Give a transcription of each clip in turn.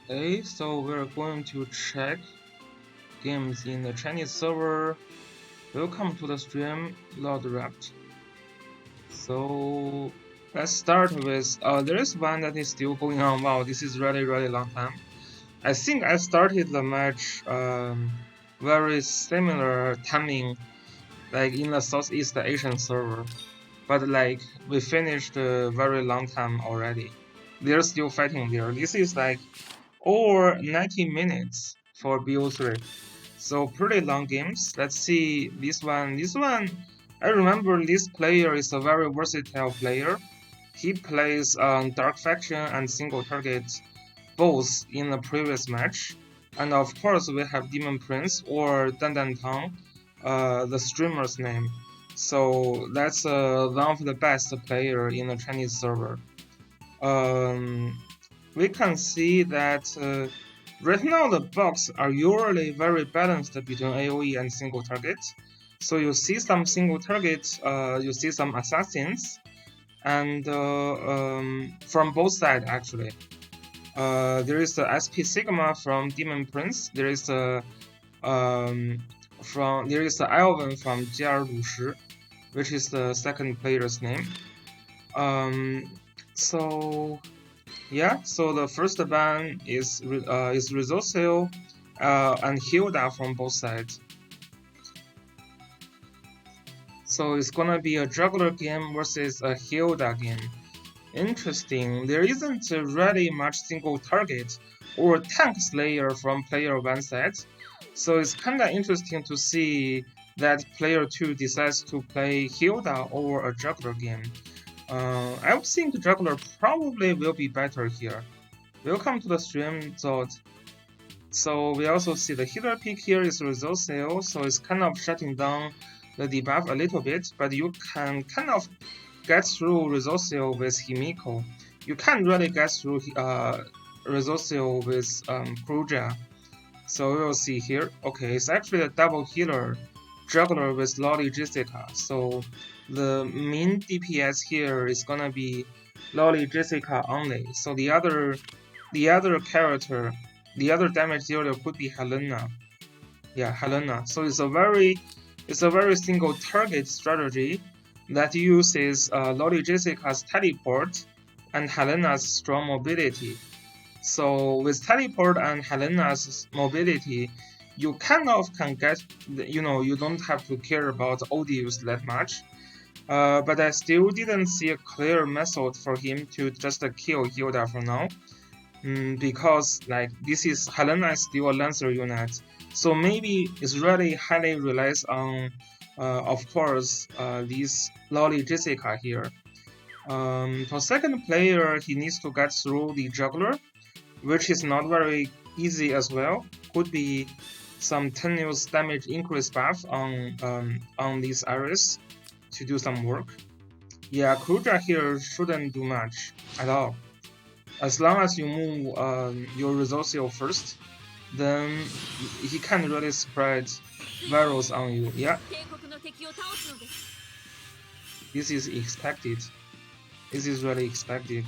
Okay, so we're going to check games in the Chinese server. Welcome to the stream, Lord Rapt. So let's start with there is one that is still going on. Wow, this is really long time. I think I started the match very similar timing like in the Southeast Asian server, but like we finished a very long time already. They're still fighting there. This is like over 90 minutes for BO3. So pretty long games. Let's see this one. This one, I remember this player is a very versatile player. He plays Dark Faction and Single Target both in the previous match. And of course we have Demon Prince or Dan Dan Tang, the streamer's name. So that's one of the best player in the Chinese server. Um, we can see that right now the box are usually very balanced between AoE and single target. So you see some single targets, you see some assassins, and from both sides actually. There is the SP Sigma from Demon Prince. There is the Alvin from JR Lushi, which is the second player's name. So yeah, so the first ban is Rizosio and Hilda from both sides. So it's gonna be a juggler game versus a Hilda game. Interesting. There isn't really much single target or tank slayer from player 1 side. So it's kinda interesting to see that player 2 decides to play Hilda over a juggler game. I would think juggler probably will be better here. Welcome to the stream, Zod. So we also see the healer pick here is result sale, so it's kind of shutting down the debuff a little bit, but you can kind of get through result sale with Himiko. You can't really get through result sale with Kruja. So we'll see here. Okay, it's actually a double healer juggler with Lolly Jessica. So the main DPS here is gonna be Lolly Jessica only. So the other character, the other damage dealer could be Helena. Yeah, Helena. So it's a very single target strategy that uses Lolly Jessica's teleport and Helena's strong mobility. So with teleport and Helena's mobility, you kind of can get, you don't have to care about audios that much. But I still didn't see a clear method for him to just kill Hilda for now. Because like this is Helena is still a Lancer unit, so maybe it's really highly relies on, of course, this Lolly Jessica here. For second player, he needs to get through the juggler, which is not very easy as well. Could be some tenuous damage increase buff on this Iris to do some work. Yeah, Kruja here shouldn't do much at all. As long as you move your Resorcio first, then he can't really spread virus on you. Yeah, this is expected. This is really expected.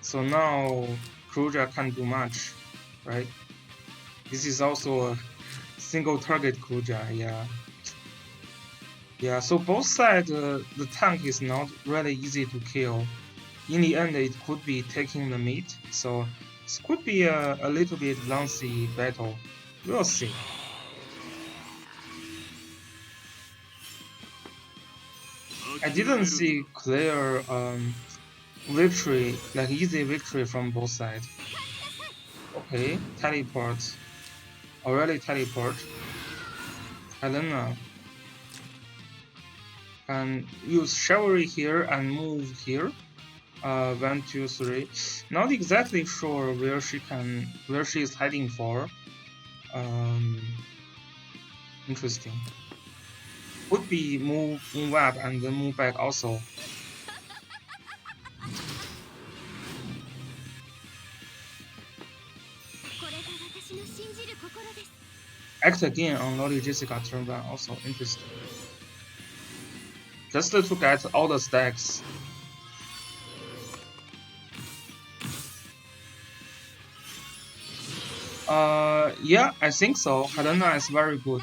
So now Kruja can't do much, right? This is also a single target Kruja, yeah. Yeah, so both sides, the tank is not really easy to kill. In the end, it could be taking the meat, so this could be a little bit lengthy battle. We'll see. I didn't see clear victory, like easy victory from both sides. Okay, teleport. Already teleport. Helena can use chivalry here and move here. 1, 2, 3. Not exactly sure where she is heading for. Interesting. Could be move up and then move back also. Act again on Lolly Jessica turn 1 also interesting. Just to get all the stacks. Yeah, I think so. Helena is very good.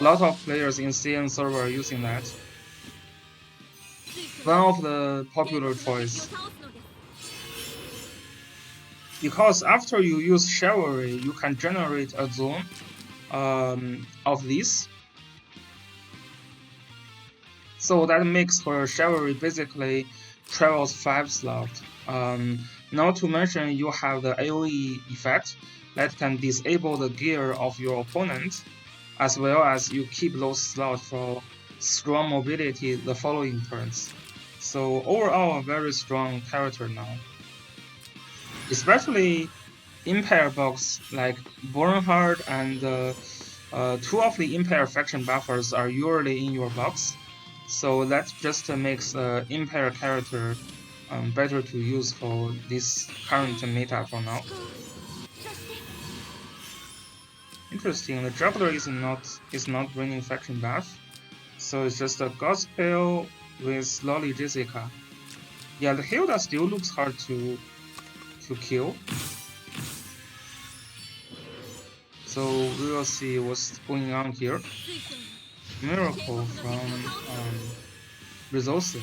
A lot of players in CN server are using that. One of the popular choice. Because after you use Chivalry, you can generate a zone of this. So that makes her Chivalry basically travels 5 slots. Not to mention you have the AoE effect that can disable the gear of your opponent, as well as you keep those slots for strong mobility the following turns. So overall, a very strong character now. Especially Impair box like Bornhard and 2 of the Impair faction buffers are usually in your box. So that just makes Impair character better to use for this current meta for now. Interesting, the juggler is not bringing faction buff, so it's just a gospel with Lolly Jessica. Yeah, the Hilda still looks hard to kill. So we will see what's going on here. Miracle from Resourcia.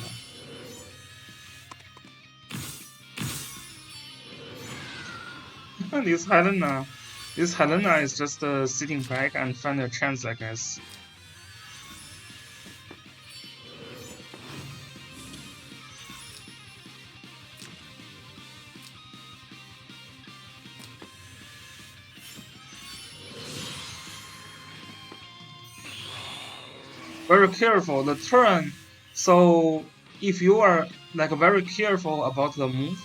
This Helena is just sitting back and find a chance, I guess. Very careful, the turn. So if you are like very careful about the move,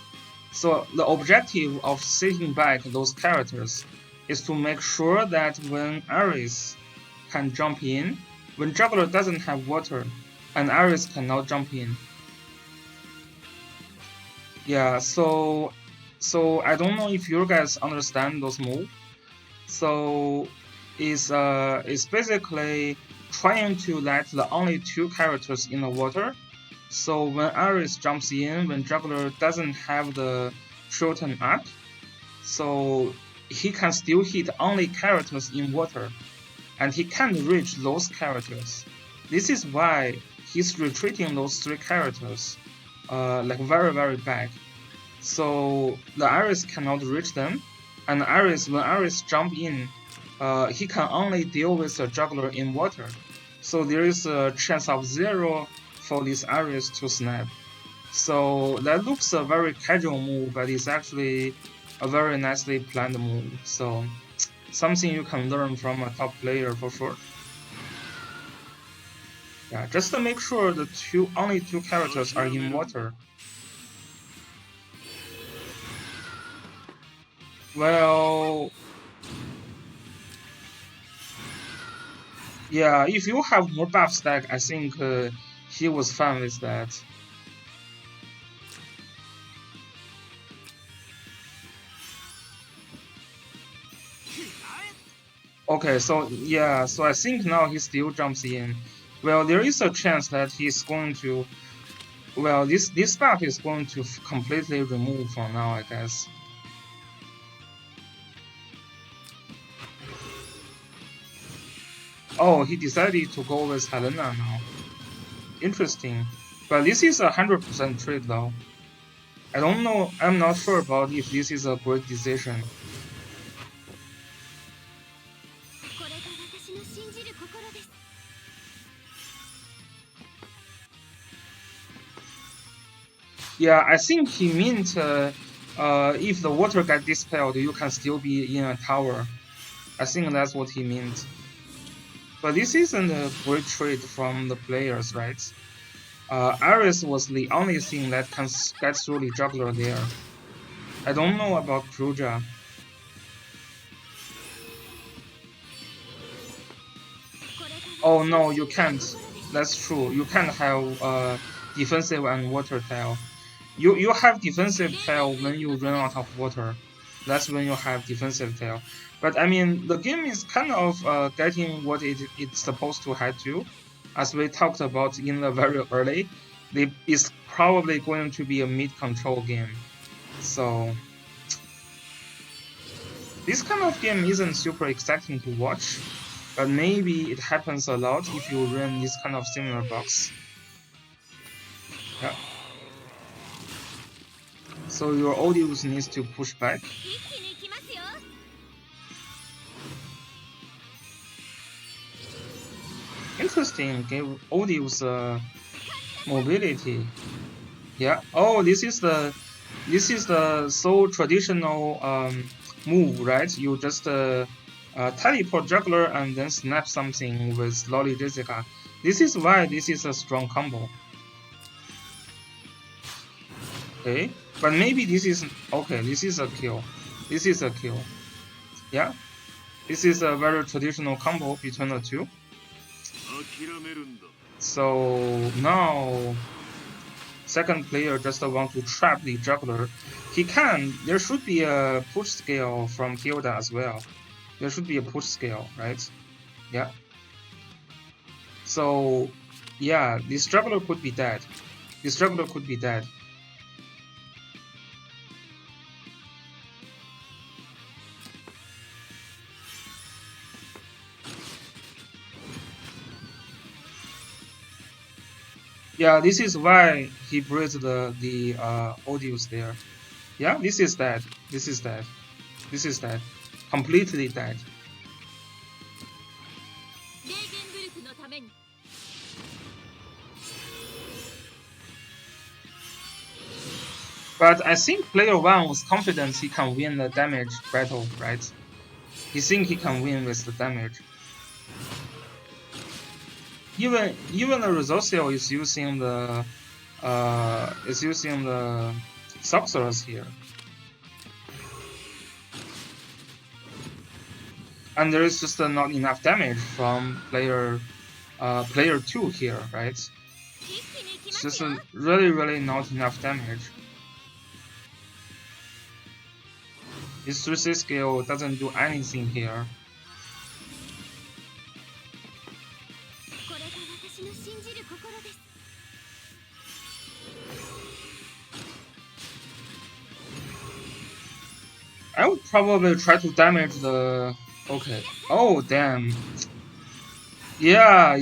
so the objective of sitting back those characters is to make sure that when Ares can jump in, when Juggler doesn't have water, and Ares cannot jump in. Yeah, so I don't know if you guys understand those moves. So it's basically trying to let the only 2 characters in the water. So when Ares jumps in, when Juggler doesn't have the shorten up, so he can still hit only characters in water, and he can't reach those characters. This is why he's retreating those 3 characters, like very back. So the Ares cannot reach them, and when Ares jump in, he can only deal with the juggler in water. So there is a chance of 0 for this Ares to snap. So that looks a very casual move, but it's actually a very nicely planned move. So something you can learn from a top player for sure. Yeah, just to make sure the only 2 characters are in water. Well, yeah, if you have more buff stack, I think he was fine with that. Okay, so yeah, so I think now he still jumps in. Well, there is a chance that he's going to. Well, this buff is going to completely remove for now, I guess. Oh, he decided to go with Helena now. Interesting. But this is 100% trade though. I don't know, I'm not sure about if this is a great decision. Yeah, I think he meant if the water got dispelled, you can still be in a tower. I think that's what he meant. But this isn't a great trade from the players, right? Ares was the only thing that can get through the juggler there. I don't know about Kruja. Oh no, you can't. That's true. You can't have defensive and water tile. You have defensive tile when you run out of water. That's when you have defensive tile. But I mean, the game is kind of getting what it's supposed to head to. As we talked about in the very early, it's probably going to be a mid-control game. So This kind of game isn't super exciting to watch, but maybe it happens a lot if you run this kind of similar box. Yeah. So your audience needs to push back. Interesting, give audience mobility. Yeah. Oh, this is the so traditional move, right? You just teleport juggler and then snap something with Lolly Jessica. This is why this is a strong combo. Okay, but maybe this is okay. This is a kill. This is a kill. Yeah, this is a very traditional combo between the two. So now second player just want to trap the juggler. He can. There should be a push scale from Hilda as well. There should be a push scale, right? Yeah. So yeah, this juggler could be dead. This juggler could be dead. Yeah, this is why he breeds the audios there. Yeah, this is dead. This is dead. This is dead. Completely dead. But I think player one was confident he can win the damage battle, right? He think he can win with the damage. Even the Resourceo is using the sorcerers here. And there is just not enough damage from player 2 here, right? It's just really not enough damage. This 3C skill doesn't do anything here. I would probably try to damage the... Okay. Oh, damn. Yeah.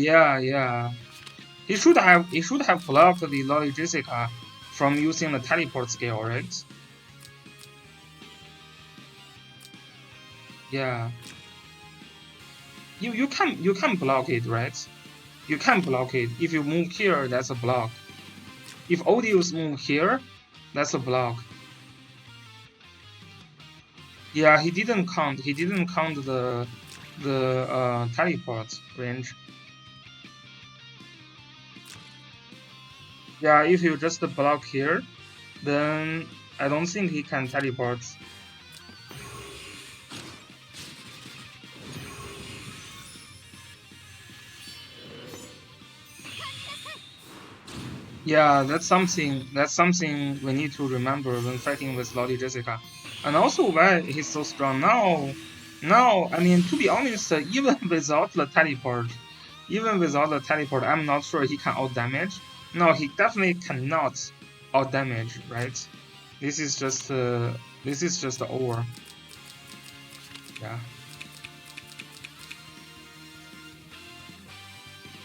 He should have blocked the Lolly Jessica from using the teleport skill, right? Yeah. You can block it, right? You can block it. If you move here, that's a block. If Odious move here, that's a block. Yeah, he didn't count. He didn't count the teleport range. Yeah, if you just block here, then I don't think he can teleport. Yeah, that's something we need to remember when fighting with Lolly Jessica. And also why he's so strong now. I mean, to be honest, even without the teleport, I'm not sure he can out damage. No, he definitely cannot out damage, right? This is just over. Yeah.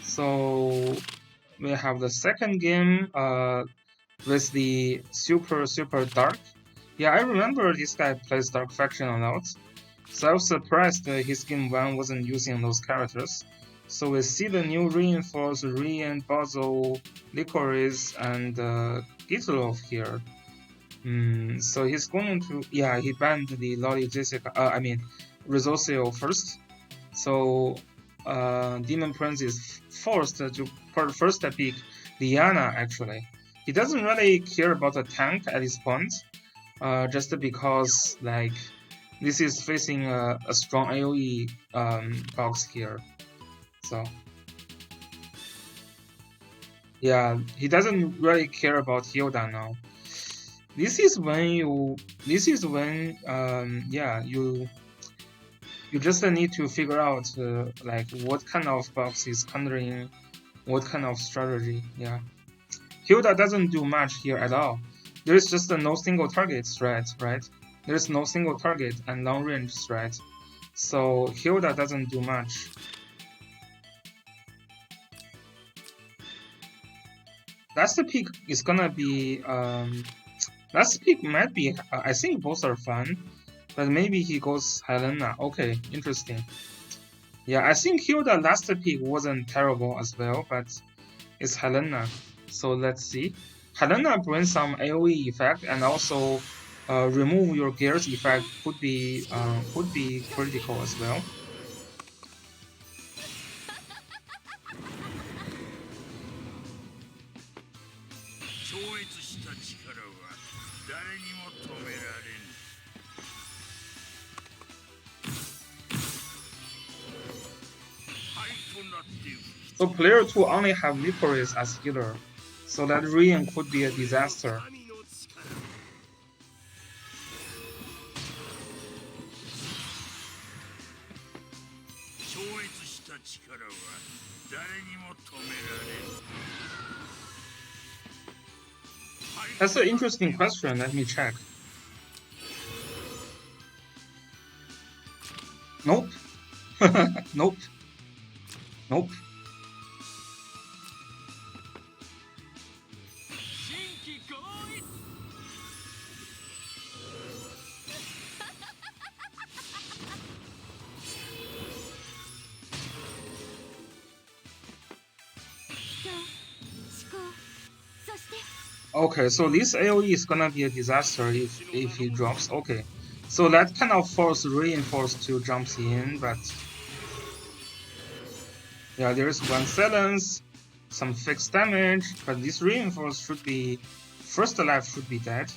So we have the second game with the super dark. Yeah, I remember this guy plays Dark Faction a lot. So I was surprised his game 1 wasn't using those characters. So we see the new reinforced Rian, Basil, Licorice, and Gitlov here. So he's going to... Yeah, he banned the Lolly Jessica... Resourceo first. So Demon Prince is forced to first pick Diana, actually. He doesn't really care about a tank at this point, just because, like, this is facing a strong AoE box here. So yeah, he doesn't really care about Hilda now. This is when you just need to figure out like what kind of box is countering what kind of strategy. Yeah, Hilda doesn't do much here at all. There is just no single target threat, right? There's no single target and long range threat, so Hilda doesn't do much. Last pick is gonna be last pick might be I think both are fun, but maybe he goes Helena. Okay, interesting. Yeah, I think Hilda last pick wasn't terrible as well, but it's Helena. So let's see. Helena brings some AoE effect and also remove your gears effect could be critical as well. So player 2 only have Licorice as healer, so that Rian could be a disaster. That's an interesting question, let me check. Nope. Nope. Nope. Okay, so this AoE is gonna be a disaster if he drops. Okay, so that kind of force reinforced to jumps in, but yeah, there's one silence, some fixed damage, but this reinforce should be first life should be dead.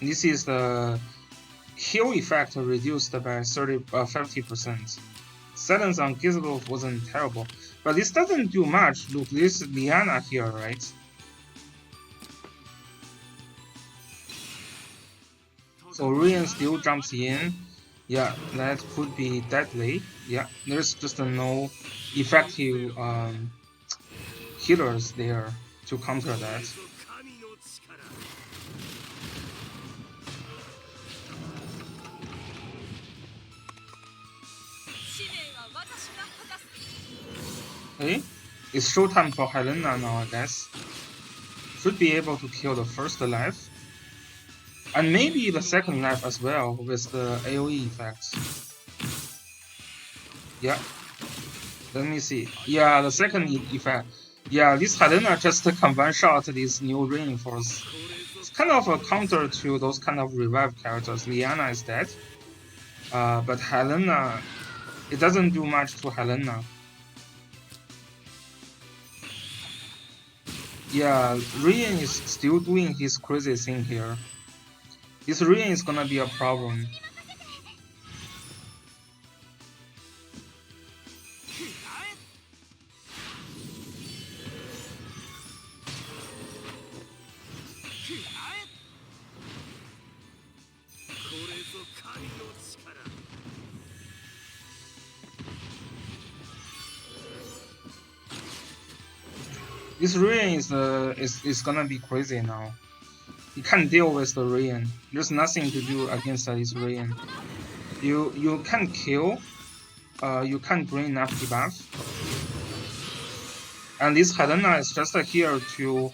This is the heal effect reduced by 50%. Silence on Gizmo wasn't terrible, but this doesn't do much. Look, this is Liana here, right? So Rian still jumps in. Yeah, that could be deadly. Yeah, there's just no effective healers there to counter that. Okay, it's showtime for Helena now, I guess. Should be able to kill the first life. And maybe the second life as well with the AoE effects. Yeah. Let me see. Yeah, the second effect. Yeah, this Helena just can one-shot this new reinforce. It's kind of a counter to those kind of revive characters. Liana is dead. But Helena, it doesn't do much to Helena. Yeah, Rian is still doing his crazy thing here. This Rian is gonna be a problem. This Rian is gonna be crazy now. You can't deal with the Rian. There's nothing to do against this Rian. You can't kill. You can't bring enough debuff. And this Helena is just here to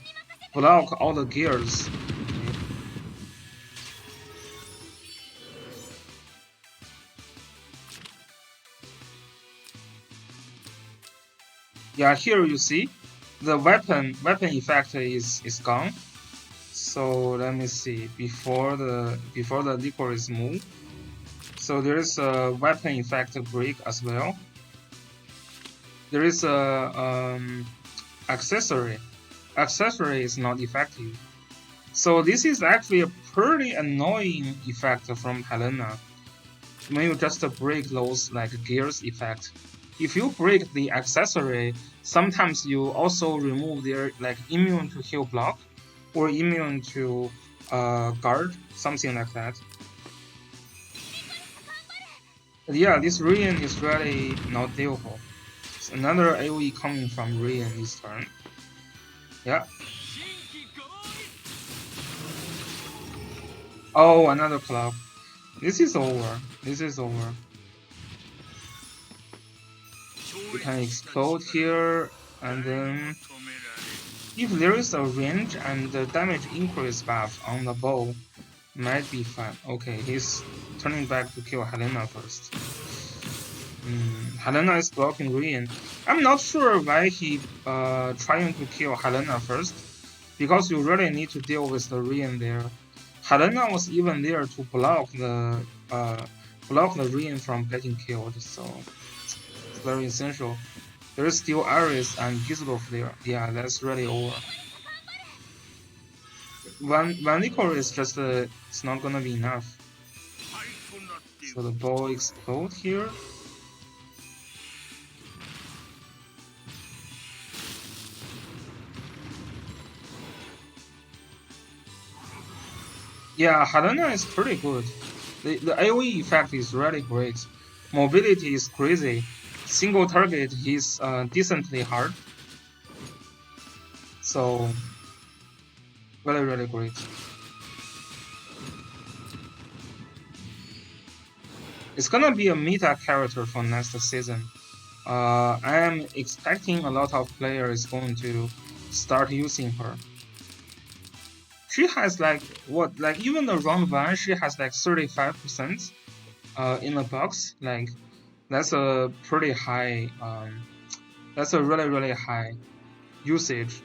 block all the gears. Yeah, here you see the weapon effect is gone. So let me see before the licorice move. So there is a weapon effect break as well. There is a accessory. Accessory is not effective. So this is actually a pretty annoying effect from Helena. When you just break those like gears effect. If you break the accessory, sometimes you also remove their like immune to heal block or immune to guard, something like that. But yeah, this Rian is really not dealable. It's another AoE coming from Rian this turn. Yeah. Oh, another clock. This is over. This is over. We can explode here, and then if there is a range and the damage increase buff on the bow, might be fun. Okay, he's turning back to kill Helena first. Helena is blocking Rian. I'm not sure why he trying to kill Helena first, because you really need to deal with the Rian there. Helena was even there to block the Rian from getting killed, so it's very essential. There is still Ares and Gizlov there. Yeah, that's really over. One liquor is just it's not gonna be enough. So the ball explode here. Yeah, Helena is pretty good. The AoE effect is really great. Mobility is crazy. Single target is decently hard. So really, really great. It's gonna be a meta character for next season. I am expecting a lot of players going to start using her. She has like what, like even the round 1 she has like 35% in the box. Like that's a pretty high that's a really high usage.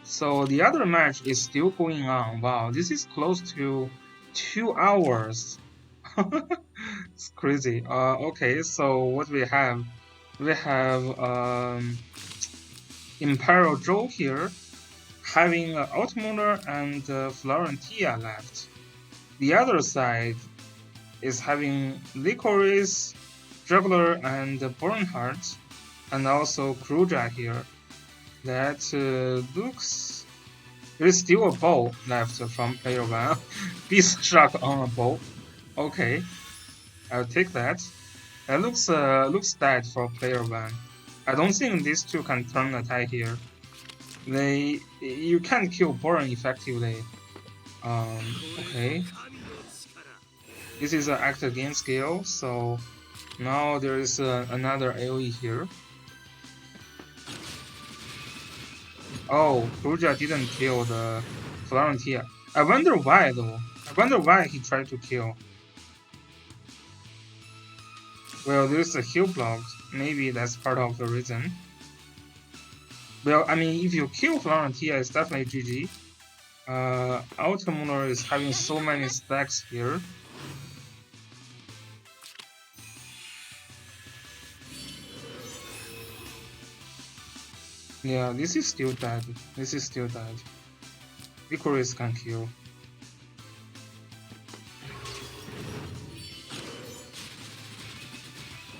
So the other match is still going on. Wow, this is close to 2 hours. It's crazy. Okay, so what we have? We have Imperial Joe here, having Altmuller and Florentia left. The other side is having Licorice, Juggler, and Bernhardt, and also Kruja here. That looks... There is still a bow left from player 1. Beast Shark on a bow. Okay, I'll take that. That looks dead for player 1. I don't think these two can turn the tide here. You can't kill Boron effectively. Okay. This is an act again skill, so now there is another AoE here. Oh, Kruja didn't kill the Florentia. I wonder why though. I wonder why he tried to kill. Well, there's a heal block. Maybe that's part of the reason. Well, I mean, if you kill Florentia, it's definitely GG. Altamuller is having so many stacks here. Yeah, this is still dead. This is still dead. Licorice can kill.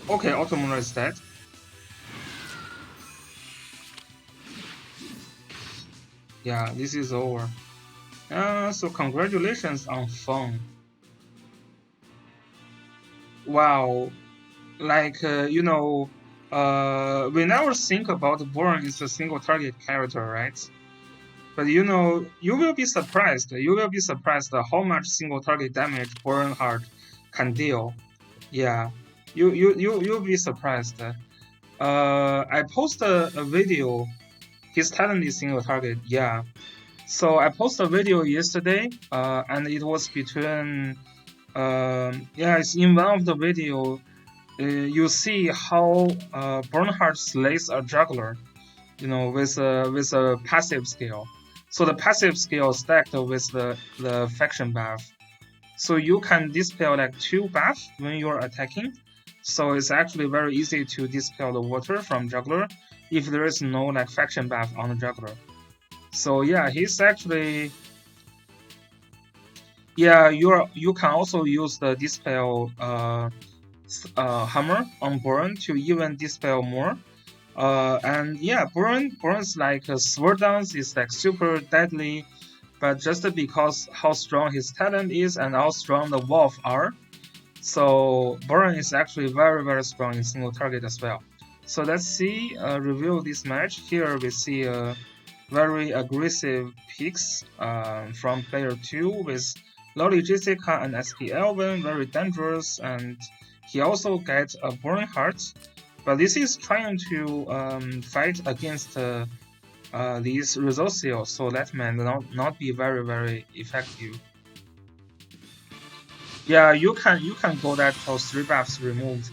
Okay, Altamuller is dead. Yeah, this is over. So congratulations on Feng. Wow, like you know, we never think about Boron as a single target character, right? But you know, you will be surprised. You will be surprised how much single target damage Bernhardt can deal. Yeah, you'll be surprised. I posted a video. His talent is single target. Yeah. So I posted a video yesterday, and it was between. Yeah, it's in one of the video. You see how Bernhardt slays a juggler, you know, with a passive skill. So the passive skill stacked with the faction buff. So you can dispel like 2 buff when you're attacking. So it's actually very easy to dispel the water from juggler if there is no like faction buff on the juggler. So yeah, he's actually... Yeah, you can also use the dispel hammer on Burn to even dispel more. And yeah, Burns like sword dance is like super deadly, but just because how strong his talent is and how strong the wolf are, so Burn is actually very strong in single target as well. So let's see, review this match. Here we see very aggressive picks from player 2 with Loli Jessica and SP Elvin very dangerous, and he also gets a Burning Heart. But this is trying to fight against these Resourcio, so that may not be very effective. Yeah, you can go that for 3 buffs removed,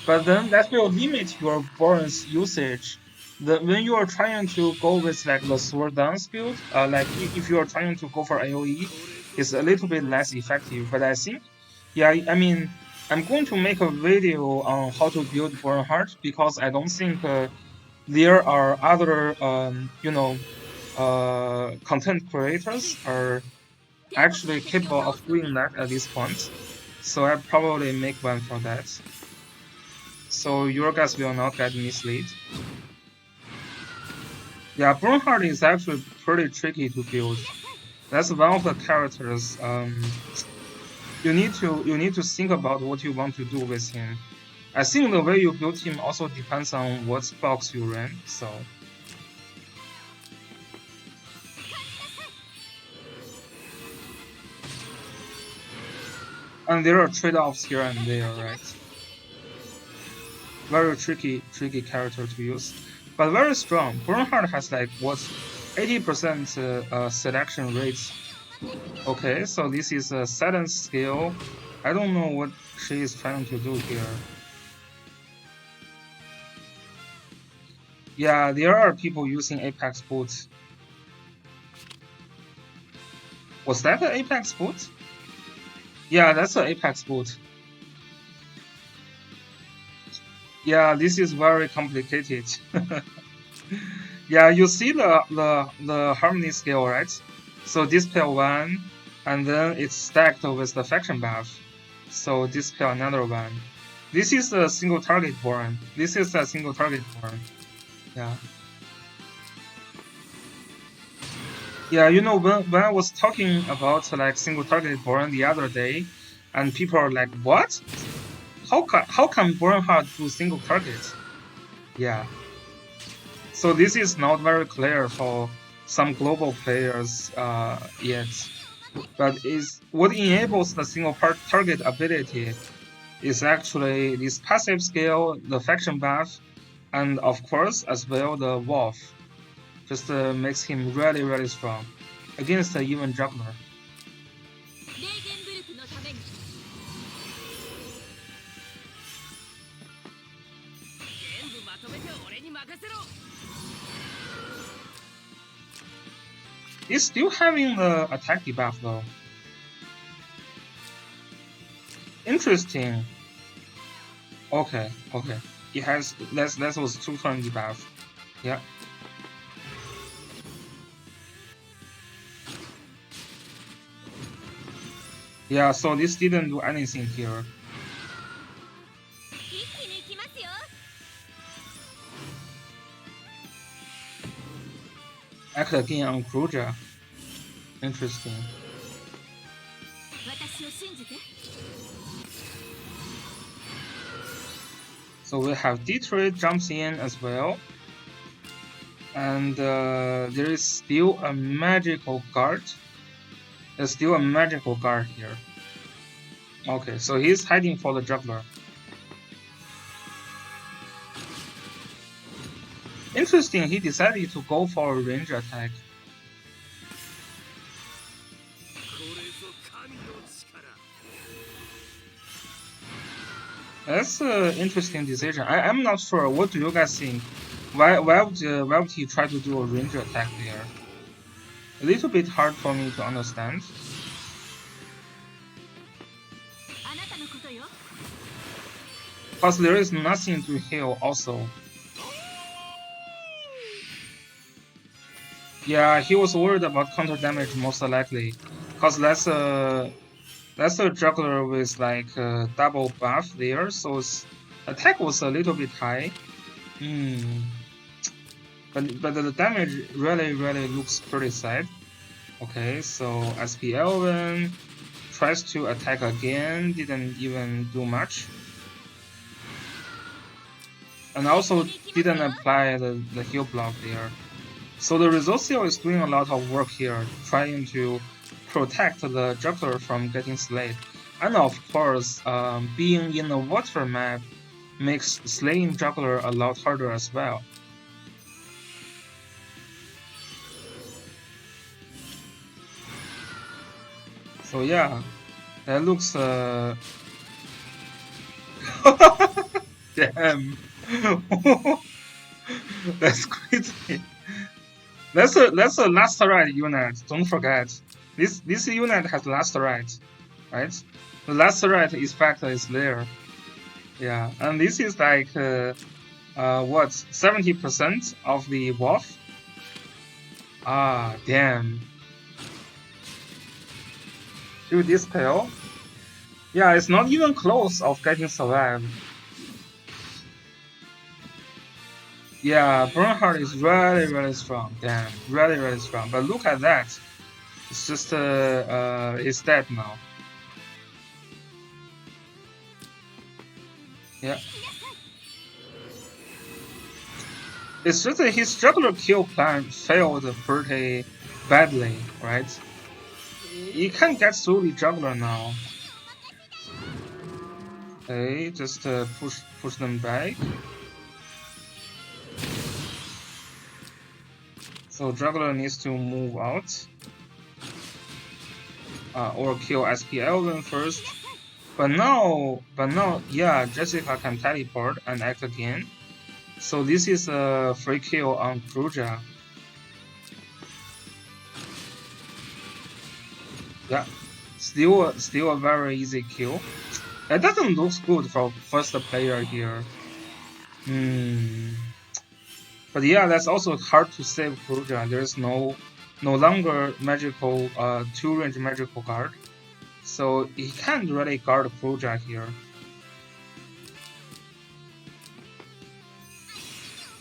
but then that will limit your burns usage. When you are trying to go with like the sword dance build, like if you are trying to go for AOE, it's a little bit less effective. But I think, yeah, I mean, I'm going to make a video on how to build burn heart because I don't think there are other content creators are actually capable of doing that at this point. So I probably make one for that. So your guys will not get misled. Yeah, Bernhard is actually pretty tricky to build. That's one of the characters. You need to think about what you want to do with him. I think the way you build him also depends on what box you run. So. And there are trade-offs here and there, right? Very tricky character to use, but very strong. Bernhard has like what 80% selection rates. Okay, so this is a 7th skill. I don't know what she is trying to do here. Yeah, there are people using Apex boots. Was that an Apex boot? Yeah, that's an Apex boot. Yeah, this is very complicated. Yeah, you see the harmony skill, right? So dispel 1, and then it's stacked with the faction buff. So dispel another one. This is a single target burn. This is a single target burn. Yeah. Yeah, you know, when I was talking about like single target burn the other day, and people are like, what? How can Bernhard do single target? Yeah. So this is not very clear for some global players yet. But is what enables the single target ability is actually this passive skill, the faction buff, and of course as well the wolf. Just makes him really strong against even juggler. He's still having the attack debuff though. Interesting. Okay. It has that was 2-turn debuff. Yeah. Yeah, so this didn't do anything here. Act again on Kruja. Interesting. So we have D3 jumps in as well. And there is still a magical guard. There's still a magical guard here. Okay, so he's hiding for the juggler. Interesting, he decided to go for a range attack. That's an interesting decision. I'm not sure. What do you guys think? Why would he try to do a range attack there? A little bit hard for me to understand. Because there is nothing to heal also. Yeah, he was worried about counter damage most likely. Because that's a juggler with like double buff there, so his attack was a little bit high. But the damage really looks pretty sad. Okay, so SP Elven tries to attack again, didn't even do much. And also didn't apply the heal block there. So the Resourcio is doing a lot of work here, trying to protect the juggler from getting slayed. And of course, being in a water map makes slaying juggler a lot harder as well. So yeah, that looks damn. That's crazy. That's a last ride unit. Don't forget. This unit has last ride, right? The last ride effect is there. Yeah, and this is like what 70% of the wolf. Ah, damn. Dude, this tail. Yeah, it's not even close of getting survived. Yeah, Bernhard is really strong. Damn, really strong. But look at that. It's just it's dead now. Yeah. It's just that his juggler kill plan failed pretty badly, right? You can't get through the juggler now. Okay, just push them back. So juggler needs to move out. Or kill SP Elven first. But now, yeah, Jessica can teleport and act again. So this is a free kill on Kruja. Yeah, still a very easy kill. That doesn't look good for first player here. But yeah, that's also hard to save Kruja. There's no longer magical 2-range magical guard. So he can't really guard Kruja here.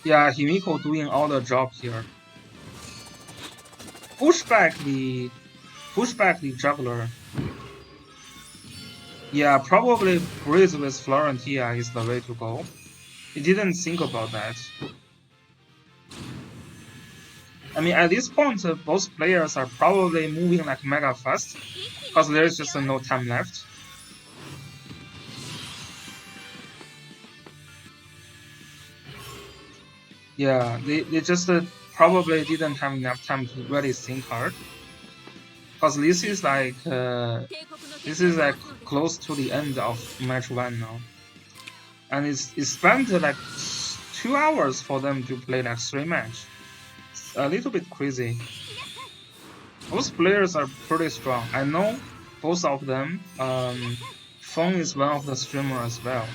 Yeah, Himiko doing all the job here. Push back the juggler. Yeah, probably Breeze with Florentia is the way to go. He didn't think about that. I mean, at this point, both players are probably moving like mega fast, because there's just no time left. Yeah, they just probably didn't have enough time to really think hard. Because this is like close to the end of match 1 now. And it spent like 2 hours for them to play like 3 matches. It's a little bit crazy. Both players are pretty strong. I know both of them. Feng is one of the streamers as well.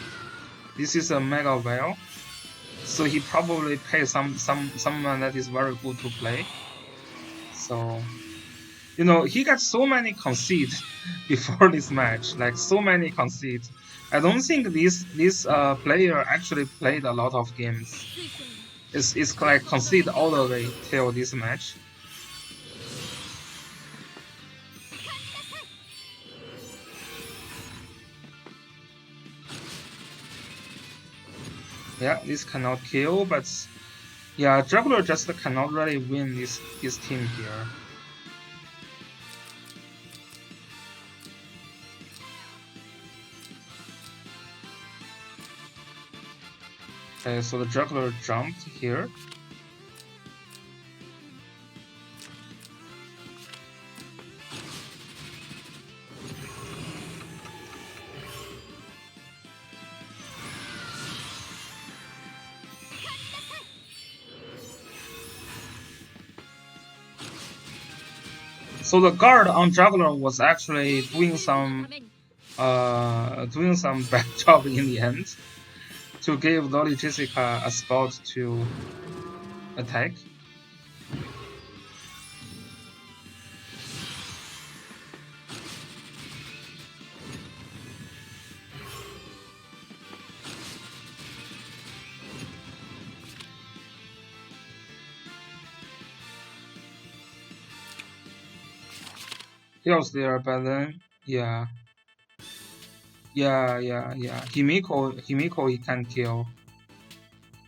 This is a mega whale, so he probably pays someone that is very good to play. So, you know, he got so many conceits before this match, like so many conceits. I don't think this player actually played a lot of games. It's like concede all the way till this match. Yeah, this cannot kill, but yeah, Juggler just cannot really win this team here. Okay, so the Juggler jumped here. So the guard on Juggler was actually doing some bad job in the end to give Loli Jessica a spot to attack. He was there, but then yeah. Himiko he can kill.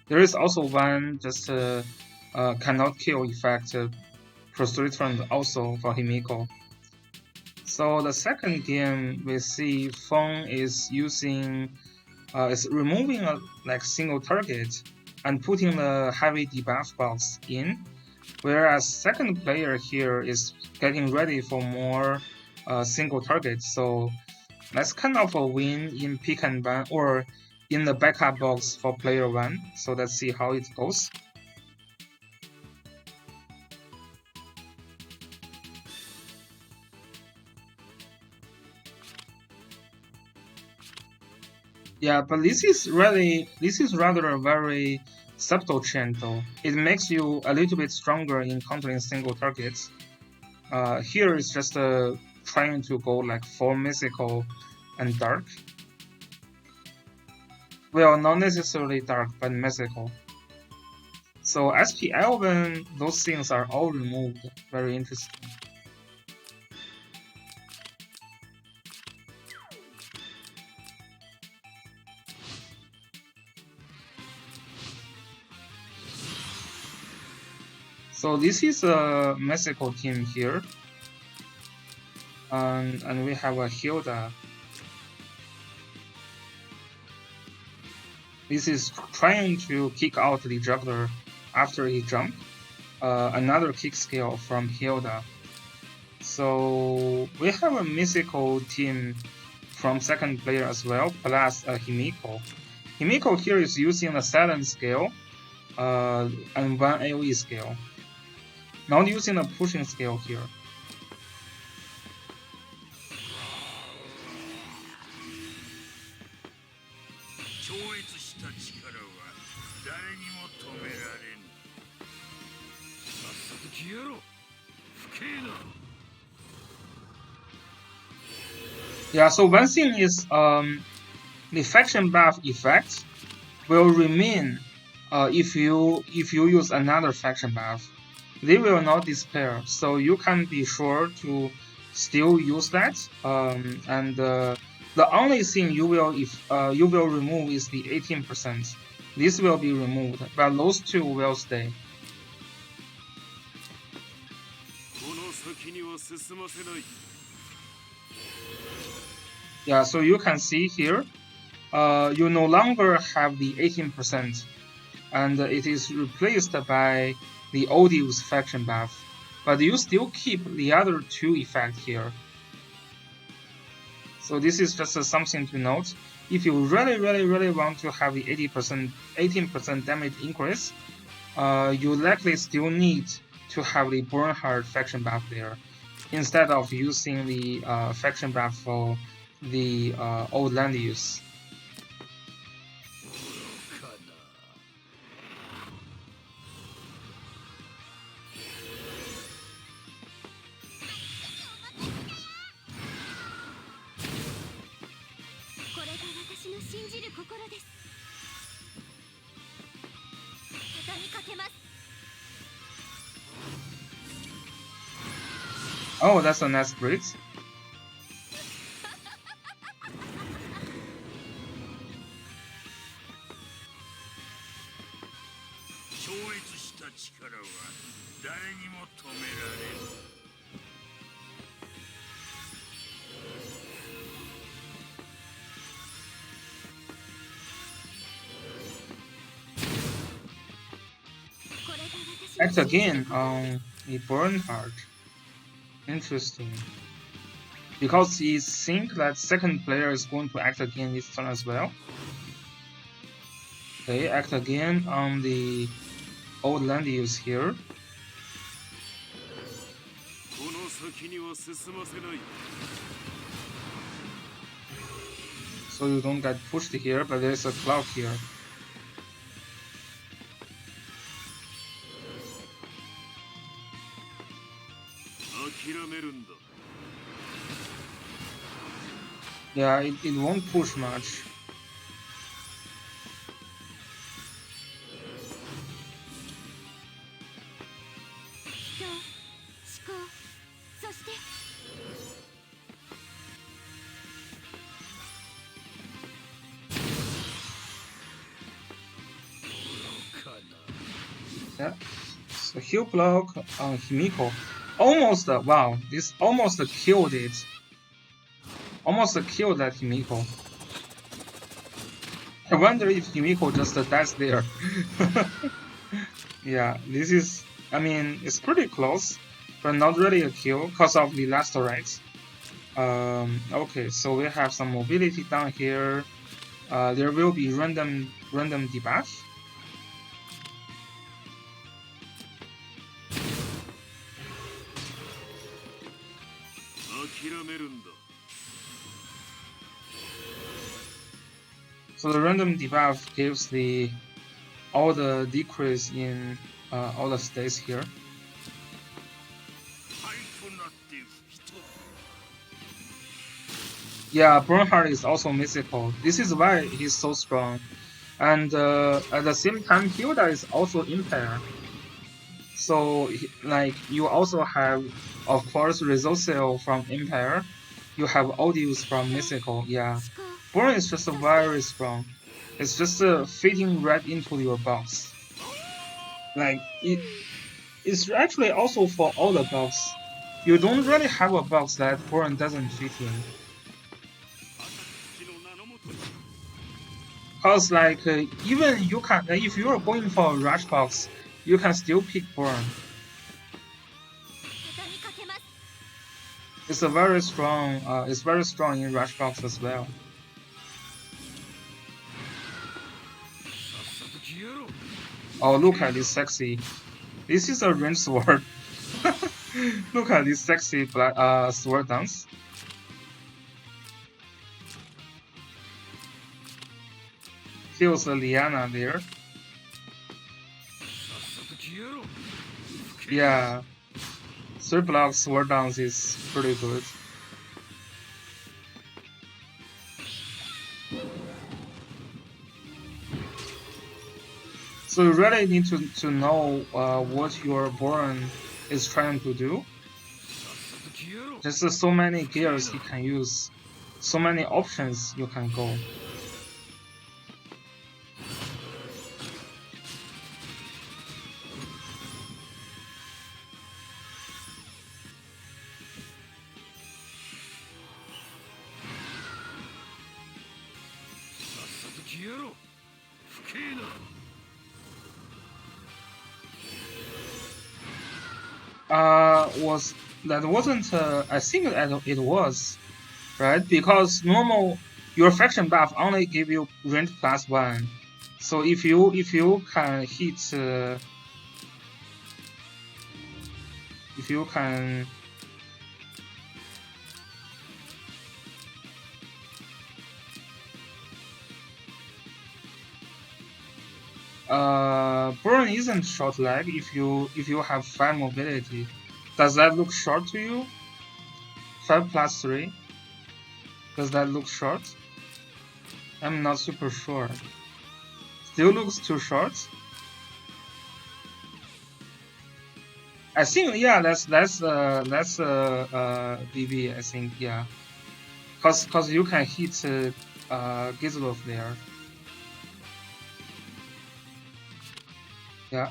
There is also one just cannot kill effect prostrate also for Himiko. So the second game we see Feng is removing a single target and putting the heavy debuff box in, whereas second player here is getting ready for more single targets. So that's kind of a win in pick and ban or in the backup box for player 1. So let's see how it goes. Yeah, but this is rather a very subtle change though. It makes you a little bit stronger in countering single targets. Here it's just trying to go full mythical and dark. Well, not necessarily dark, but mythical. So SP Elven, those things are all removed. Very interesting. So this is a mythical team here. And we have a Hilda. This is trying to kick out the juggler after he jumped. Another kick skill from Hilda. So we have a mythical team from second player as well, plus Himiko. Himiko here is using a silent skill and one AoE skill. Not using a pushing skill here. Yeah, so one thing is the faction buff effect will remain if you use another faction buff. They will not disappear, so you can be sure to still use that. And the only thing you will remove is the 18%. This will be removed, but those two will stay. Yeah, so you can see here, you no longer have the 18%, and it is replaced by the Odious faction buff, but you still keep the other two effects here. So this is just something to note. If you really want to have the 18% damage increase, you likely still need to have the Bernhard faction buff there, instead of using the faction buff for the old land use. Oh, that's a nice breeze. Act again on the Bernhard. Interesting. Because he thinks that second player is going to act again this turn as well. They act again on the old land use here. So you don't get pushed here, but there's a cloud here. Yeah, it won't push much. Yeah, so heal block on Himiko. Almost, wow, this almost killed it. almost killed that Himiko. I wonder if Himiko just dies there. Yeah, this is, I mean, it's pretty close, but not really a kill because of the last right. Okay, so we have some mobility down here. There will be random debuff. So the random debuff gives the all the decrease in all the states here. Yeah, Bernhard is also mythical. This is why he's so strong. And at the same time, Hilda is also Empire. So, like, you also have, of course, Resourcel from Empire. You have Odious from Mythical. Yeah, Born is just very strong. It's just fitting right into your box. Like, it's actually also for all the box. You don't really have a box that Born doesn't fit in. Cause like even you can, if you are going for a rush box, you can still pick Burn. It's a very strong. It's very strong in rush box as well. Oh, look at this sexy. This is a range sword. Look at this sexy sword dance. Kills a Liana there. Yeah. 3 block sword dance is pretty good. So you really need to know what your Boron is trying to do. There's so many gears you can use, so many options you can go. Wasn't I think it was right, because normal your faction buff only give you range +1. So if you can hit if you can burn isn't short leg if you have 5 mobility. Does that look short to you? 5 + 3. Does that look short? I'm not super sure. Still looks too short. I think yeah, that's BB. I think yeah, cause you can hit Gizlov there. Yeah.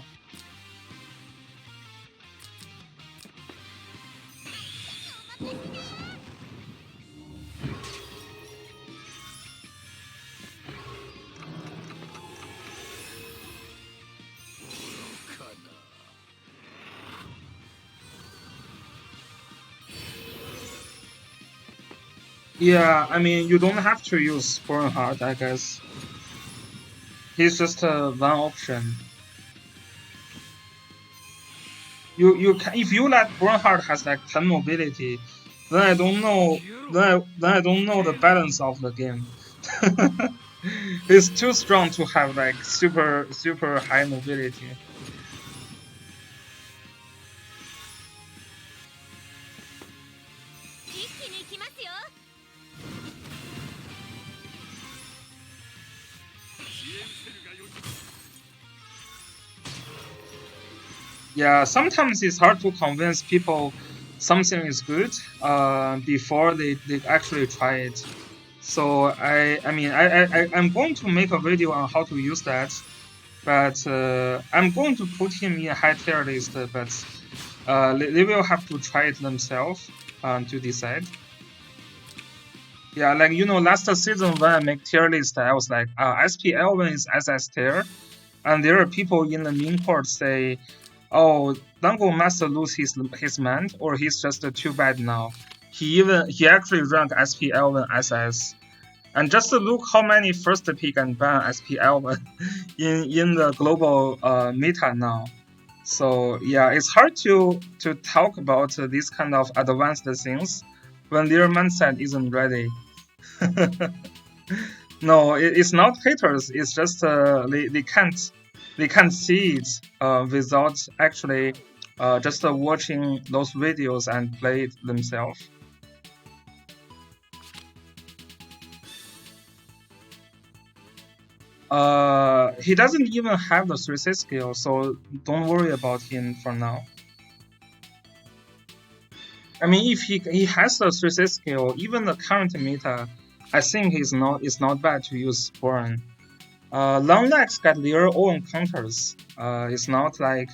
Yeah, I mean, you don't have to use Bernhard, I guess. He's just one option. You can, if you let Bernhard has like 10 mobility, then I don't know then I don't know the balance of the game. It's too strong to have like super high mobility. Yeah, sometimes it's hard to convince people something is good before they actually try it. So I'm going to make a video on how to use that, but I'm going to put him in a high tier list, but they will have to try it themselves to decide. Yeah, like last season when I make tier list, I was like, SP Elvin is SS tier, and there are people in the main court say, oh, Dango must lose his man, or he's just too bad now. He actually ranked SP Elvin SS. And just look how many first pick and ban SP Elvin in the global meta now. So yeah, it's hard to talk about these kind of advanced things when their mindset isn't ready. No, it's not haters. It's just they can't see it without actually just watching those videos and play it themselves. He doesn't even have the 3C skill, so don't worry about him for now. I mean, if he has the 3C skill, even the current meta, I think it's not bad to use Burn. Long legs got their own counters. It's not like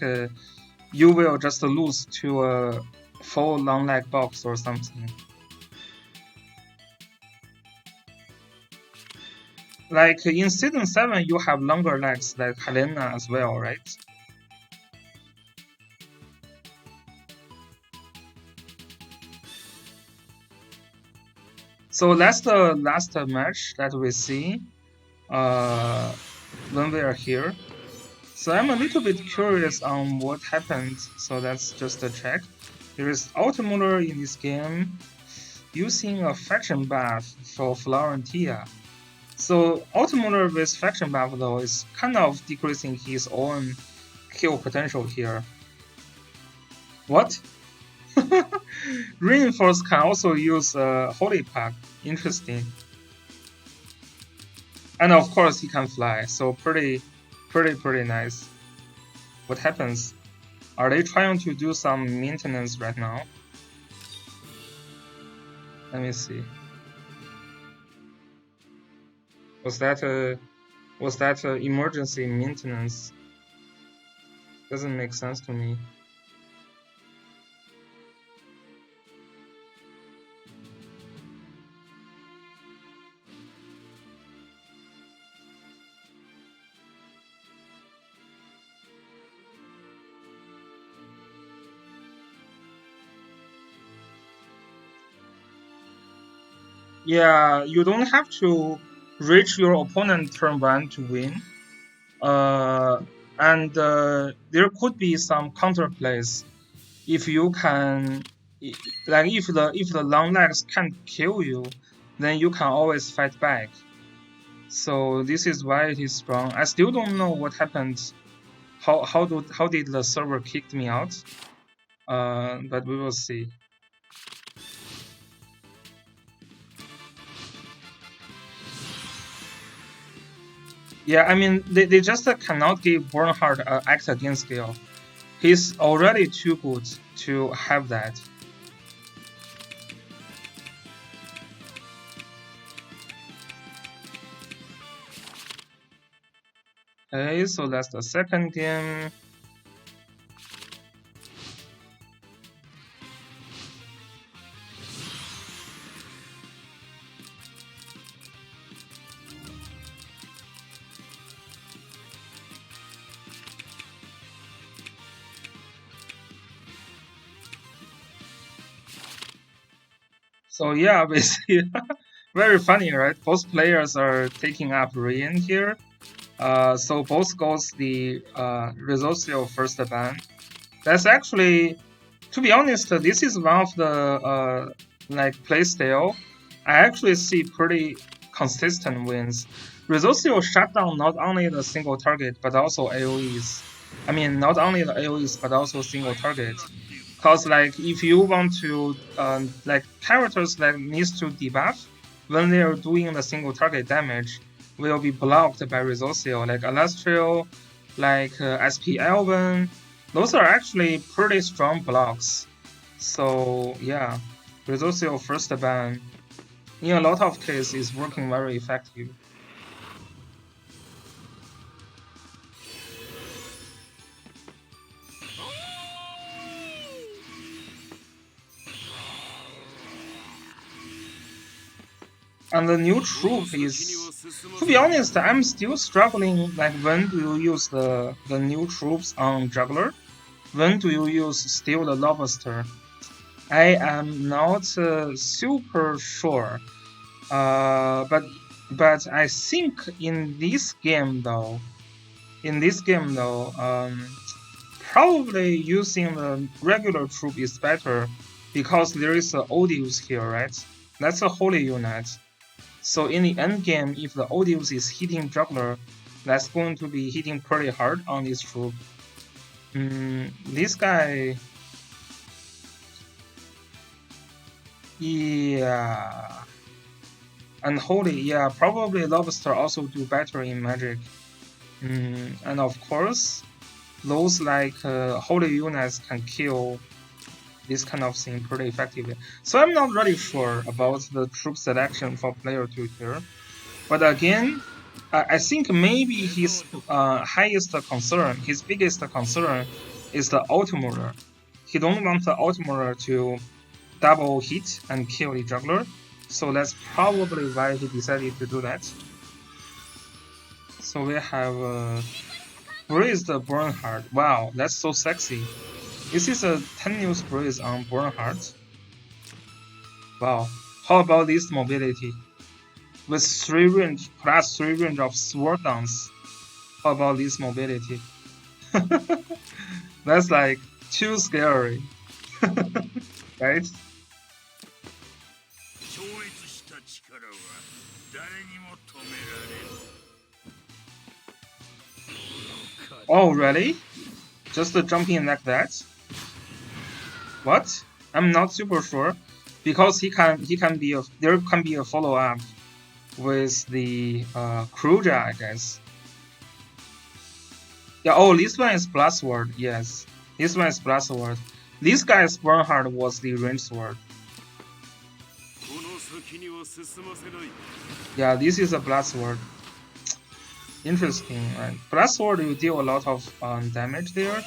you will just lose to a full long leg box or something. Like in season 7, you have longer legs like Helena as well, right? So that's the last match that we see uh, when we are here. So I'm a little bit curious on what happened, so let's just check. There is Automuller in this game using a faction buff for Florentia. So Automuller with faction buff though is kind of decreasing his own kill potential here. What? Reinforce can also use Holy Pack. Interesting. And of course he can fly, so pretty nice. What happens? Are they trying to do some maintenance right now? Let me see. Was that a emergency maintenance? Doesn't make sense to me. Yeah, you don't have to reach your opponent turn 1 to win. And there could be some counter plays if you can, like if the long legs can't kill you, then you can always fight back. So this is why it is strong. I still don't know what happened. How did the server kicked me out? But we will see. Yeah, I mean they just cannot give Bernhard act against skill. He's already too good to have that. Okay, so that's the second game. So yeah, basically, very funny, right? Both players are taking up Rian here. So both goes the Resorcio first ban. That's actually, to be honest, this is one of the like playstyle. I actually see pretty consistent wins. Resorcio shut down not only the single target but also AOEs. I mean, not only the AOEs but also single target. Cause like if you want to like characters that needs to debuff when they are doing the single target damage will be blocked by Resorcio, like Alastrio, like SP Elven. Those are actually pretty strong blocks. So yeah, Resorcio first ban in a lot of cases is working very effective. And the new troop is, to be honest, I'm still struggling. Like, when do you use the new troops on juggler? When do you use steal the lobster? I am not super sure. But I think in this game though, probably using the regular troop is better because there is a Odious here, right? That's a holy unit. So in the end game, if the Odious is hitting juggler, that's going to be hitting pretty hard on this troop. This guy, yeah, unholy, yeah, probably lobster also do better in magic. And of course, those like holy units can kill this kind of thing pretty effectively. So I'm not really sure about the troop selection for player 2 here. But again, I think maybe his highest concern, his biggest concern is the Ultimurder. He don't want the Ultimurder to double hit and kill the juggler. So that's probably why he decided to do that. So we have Breeze the Bernhard. Wow, that's so sexy. This is a 10 news Breeze on Bernhard. Wow. How about this mobility? With 3 range plus 3 range of sword dance. How about this mobility? That's like too scary. Right? Oh really? Just jumping like that? What? I'm not super sure. Because he can be a there can be a follow up with the Kruja, I guess. Yeah, oh, this one is Blast Sword, yes. This one is Blast Sword. This guy's Bernhard was the range sword. Yeah, this is a Blast Sword. Interesting, right? Blast Sword, you deal a lot of damage there.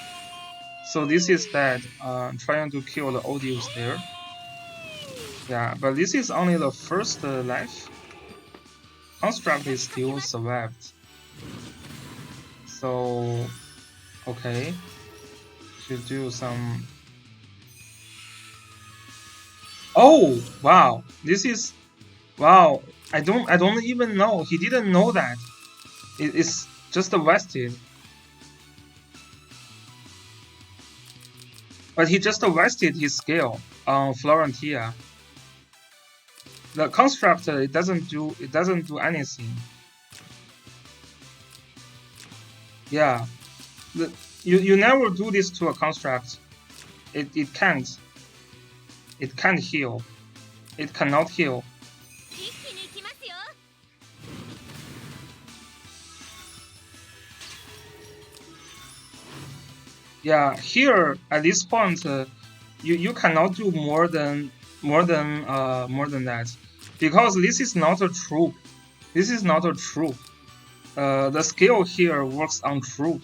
So this is dead, trying to kill the Odious there. Yeah, but this is only the first life. Construct is still survived. So, okay. Should do some... Oh, wow. This is... Wow. I don't even know. He didn't know that. It's just vested. But he just vested his skill on Florentia. The construct it doesn't do anything. Yeah, you never do this to a construct. It can't. It can't heal. It cannot heal. Yeah, here at this point, you cannot do more than that, because this is not a troop. This is not a troop. The skill here works on troop,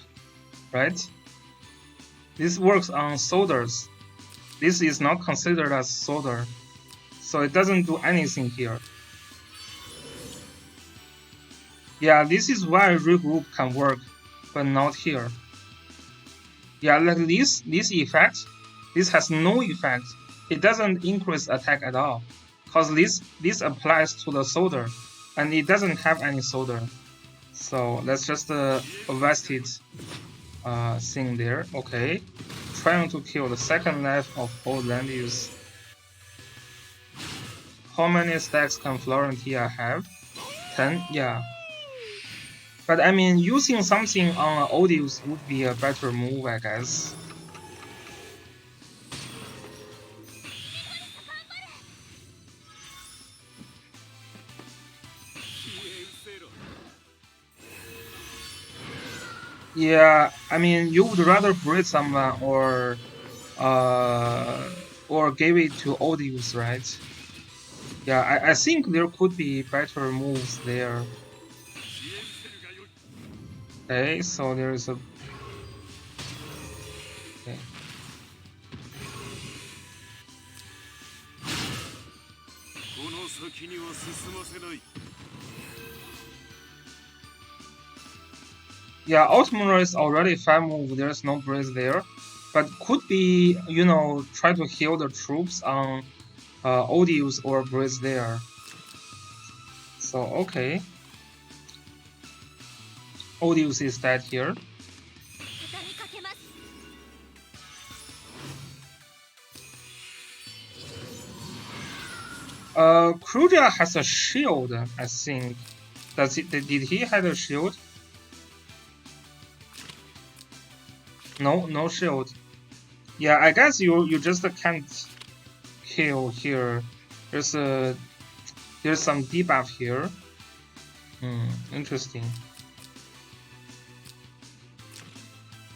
right? This works on soldiers. This is not considered as soldier, so it doesn't do anything here. Yeah, this is why regroup can work, but not here. Yeah, like this effect, this has no effect. It doesn't increase attack at all, cause this applies to the soldier, and it doesn't have any soldier. So that's just a vested thing there. Okay, trying to kill the second life of old land use. How many stacks can Florentia have? 10? Yeah. But I mean, using something on Odious would be a better move, I guess. Yeah, I mean, you would rather breed someone or give it to Odious, right? Yeah, I think there could be better moves there. Okay, so there is a... Okay. Yeah, Ultimate is already 5 move, there's no breeze there. But could be, you know, try to heal the troops on Odious or breeze there. So, okay. Odious is dead here. Kruja has a shield, I think. Did he have a shield? No shield. Yeah, I guess you just can't kill here. There's some debuff here. Interesting.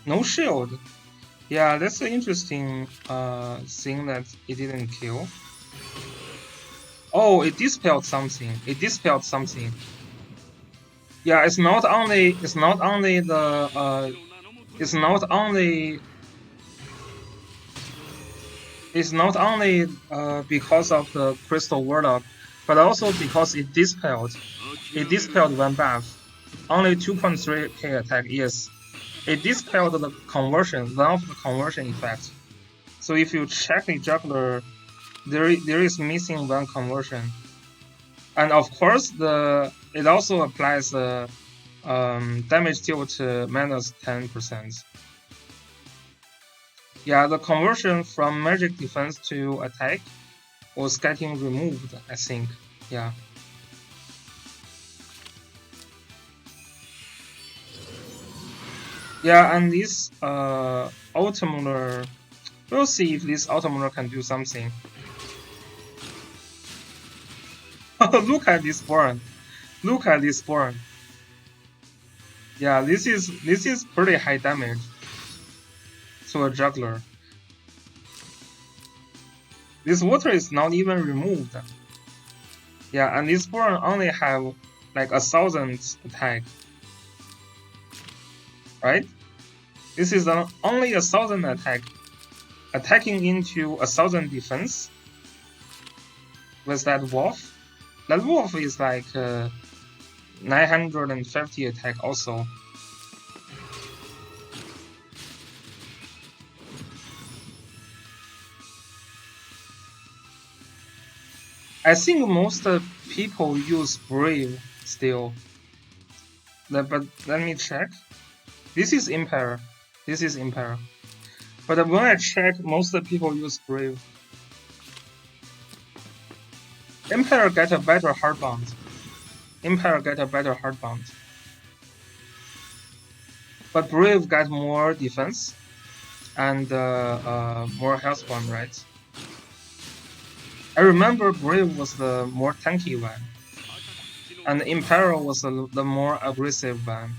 No shield. Yeah, that's an interesting thing that it didn't kill. Oh, it dispelled something. Yeah, it's not only because of the Crystal Warlock, but also because it dispelled one buff. Only 2.3k attack, yes. It dispelled the conversion, one of the conversion effects. So if you check the juggler, there is missing one conversion. And of course, it also applies the damage deal to minus 10%. Yeah, the conversion from magic defense to attack was getting removed, I think. Yeah. Yeah, and this Ultimate, we'll see if this Ultimate can do something. Look at this burn. Look at this burn. Yeah, this is pretty high damage to a juggler. This water is not even removed. Yeah, and this burn only have like 1,000 attack. Right? This is only 1,000 attack. Attacking into 1,000 defense with that wolf. That wolf is like 950 attack also. I think most people use Brave still. But let me check. This is Empire. But when I check, most people use Brave. Empire get a better hardbound. But Brave got more defense and more health bomb, right? I remember Brave was the more tanky one, and Imperial was the more aggressive one.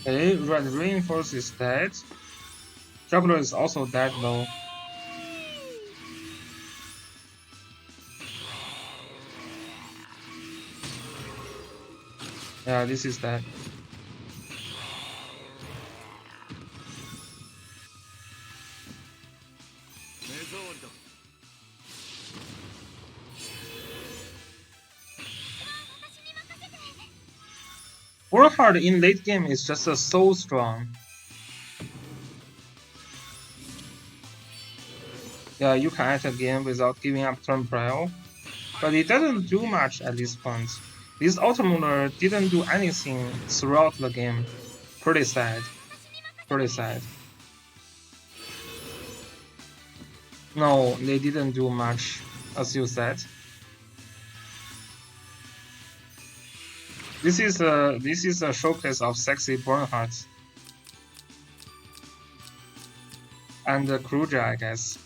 Okay, Red Reinforce is dead. Juggler is also dead though. Yeah, this is dead. Warhard in late game is just so strong. Yeah, you can act again without giving up turn prior, but it doesn't do much at this point. This Ultimate didn't do anything throughout the game. Pretty sad. No, they didn't do much, as you said. This is a showcase of sexy Bernhardt and Kruja, I guess.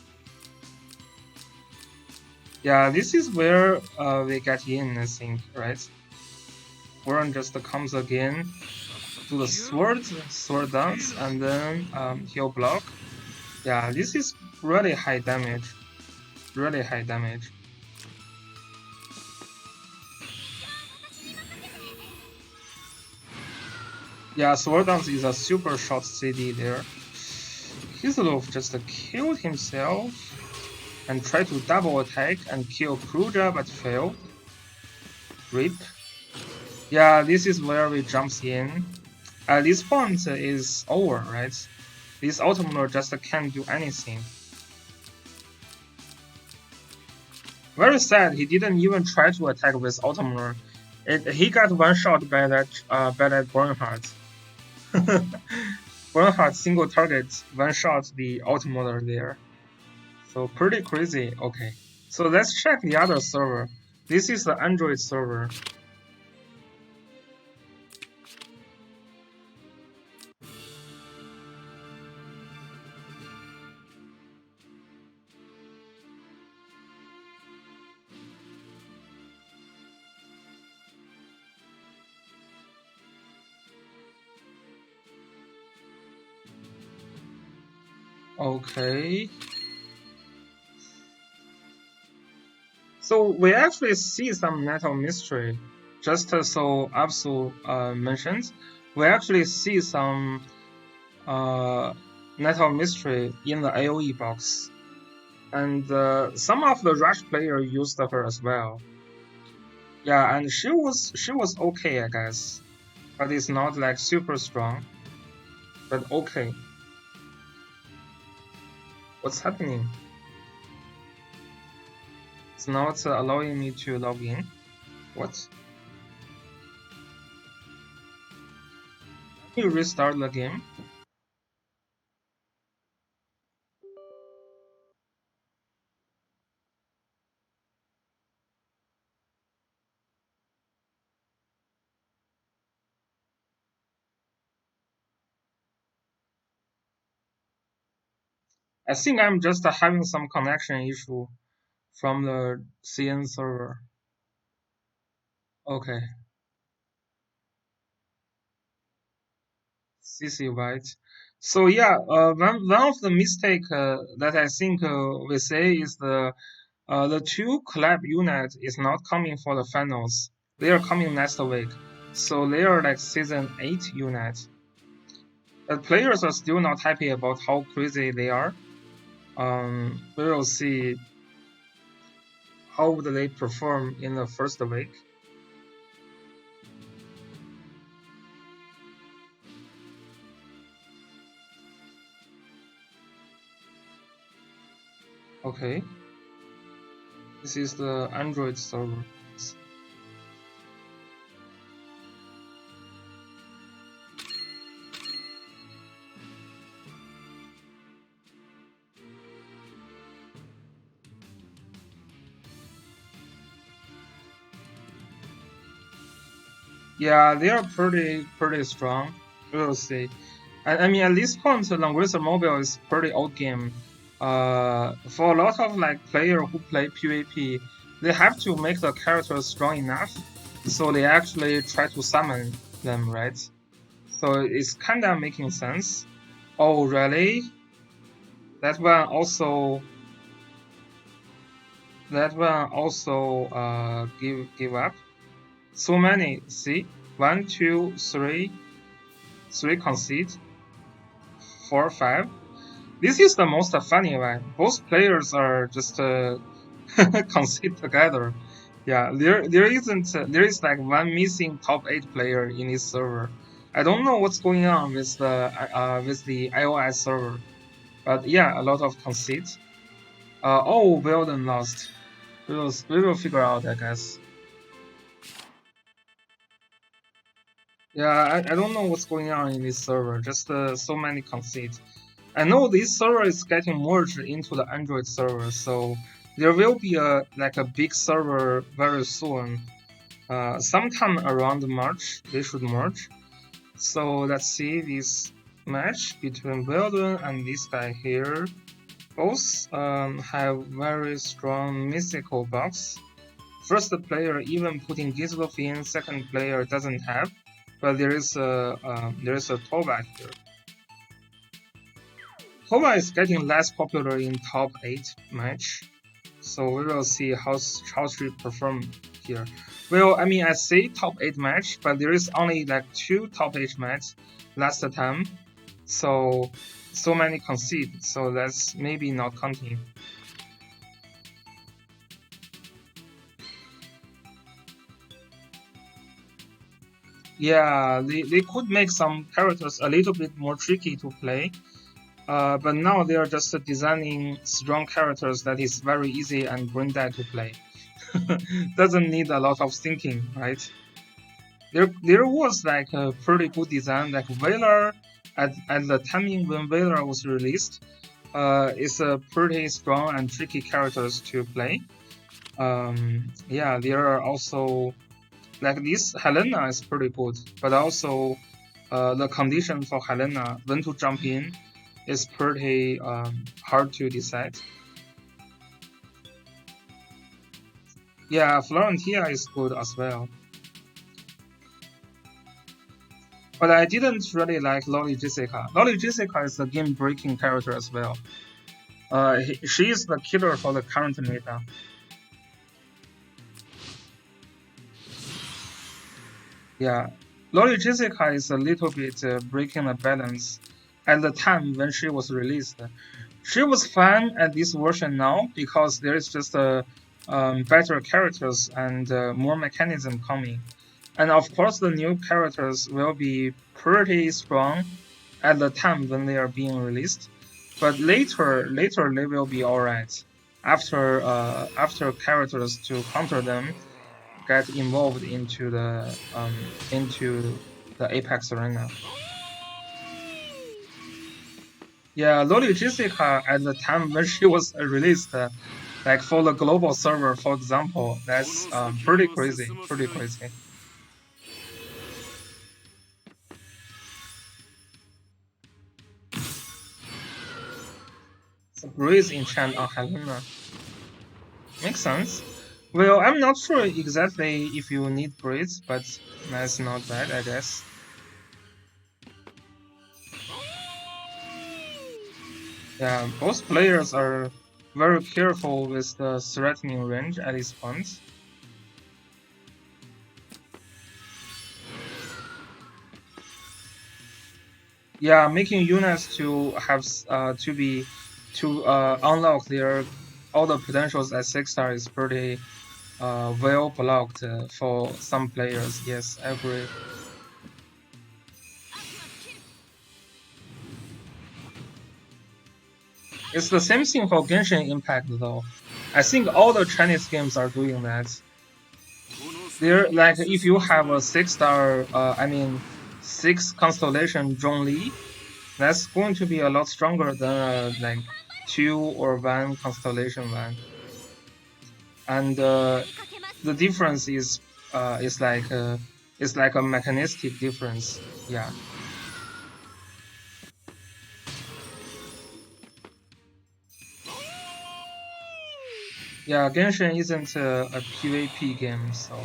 Yeah, this is where we get in, I think, right? Warren just comes again, do the sword dance, and then he'll block. Yeah, this is really high damage. Yeah, Sword Dance is a super short CD there. Hislov just killed himself and tried to double attack and kill Kruja but failed. RIP. Yeah, this is where we jumps in. At this point is over, right? This Automotor just can't do anything. Very sad, he didn't even try to attack with Automotor. He got one shot by that Bernhardt. Bernhardt single target one shot the Automotor there. So pretty crazy. Okay. So let's check the other server. This is the Android server. Okay. So we actually see some Metal Mystery. Just so Absu mentioned, we actually see some Metal Mystery in the AoE box. And some of the Rush player used her as well. Yeah, and she was okay, I guess. But it's not like super strong. But okay. What's happening? It's not allowing me to log in. What? Can you restart the game? I think I'm just having some connection issue from the CN server. Okay, CC White. So yeah, one of the mistake that I think we say is the two collab unit is not coming for the finals. They are coming next week. So they are like season 8 unit. The players are still not happy about how crazy they are. We will see how would they perform in the first week. Okay, this is the Android server. Yeah, they are pretty strong. We'll see. I mean, at this point, Langrisser Mobile is pretty old game. For a lot of like player who play PvP, they have to make the characters strong enough, so they actually try to summon them, right? So it's kinda making sense. Oh, really? That one also. That one also give up. So many. See, 1, 2, 3, 3 concede. 4, 5. This is the most funny one. Both players are just concede together. Yeah, there is like one missing top 8 player in this server. I don't know what's going on with the iOS server, but yeah, a lot of conceit. Oh, well done, lost. We will figure out, I guess. Yeah, I don't know what's going on in this server. Just so many conceits. I know this server is getting merged into the Android server, so there will be a big server very soon. Sometime around March, they should merge. So let's see this match between Weldon and this guy here. Both have very strong mythical buffs. First player even putting Gizlov in, second player doesn't have, but there is a Toba here. Toba is getting less popular in top 8 match, so we will see how she perform here. Well, I mean, I say top 8 match, but there is only like 2 top 8 match last time, so many concede, so that's maybe not counting. Yeah, they could make some characters a little bit more tricky to play, but now they are just designing strong characters that is very easy and brain dead to play. Doesn't need a lot of thinking, right? There was like a pretty good design, like Valor at the timing when Valor was released. It's a pretty strong and tricky characters to play. Yeah, there are also like this Helena is pretty good, but also the condition for Helena when to jump in is pretty hard to decide. Yeah, Florentia is good as well. But I didn't really like Lolly Jessica. Lolly Jessica is a game-breaking character as well. She is the killer for the current meta. Yeah, Lolly Jessica is a little bit breaking the balance at the time when she was released. She was fun at this version now because there is just better characters and more mechanism coming. And of course, the new characters will be pretty strong at the time when they are being released. But later they will be alright. After characters to counter them get involved into the Apex arena. Yeah, Loli Jessica at the time when she was released, like for the global server, for example, that's pretty crazy, pretty crazy. So Breeze enchant on Helena makes sense. Well, I'm not sure exactly if you need Breeze, but that's not bad, I guess. Yeah, both players are very careful with the threatening range at this point. Yeah, making units to have to unlock their all the potentials at 6-star is pretty well blocked for some players. Yes, I agree. It's the same thing for Genshin Impact though. I think all the Chinese games are doing that. They're like if you have a 6-star, I mean 6 constellation Zhongli, that's going to be a lot stronger than like 2 or 1 constellation one. And the difference is like it's like a mechanistic difference. Yeah. Yeah, Genshin isn't a PvP game, so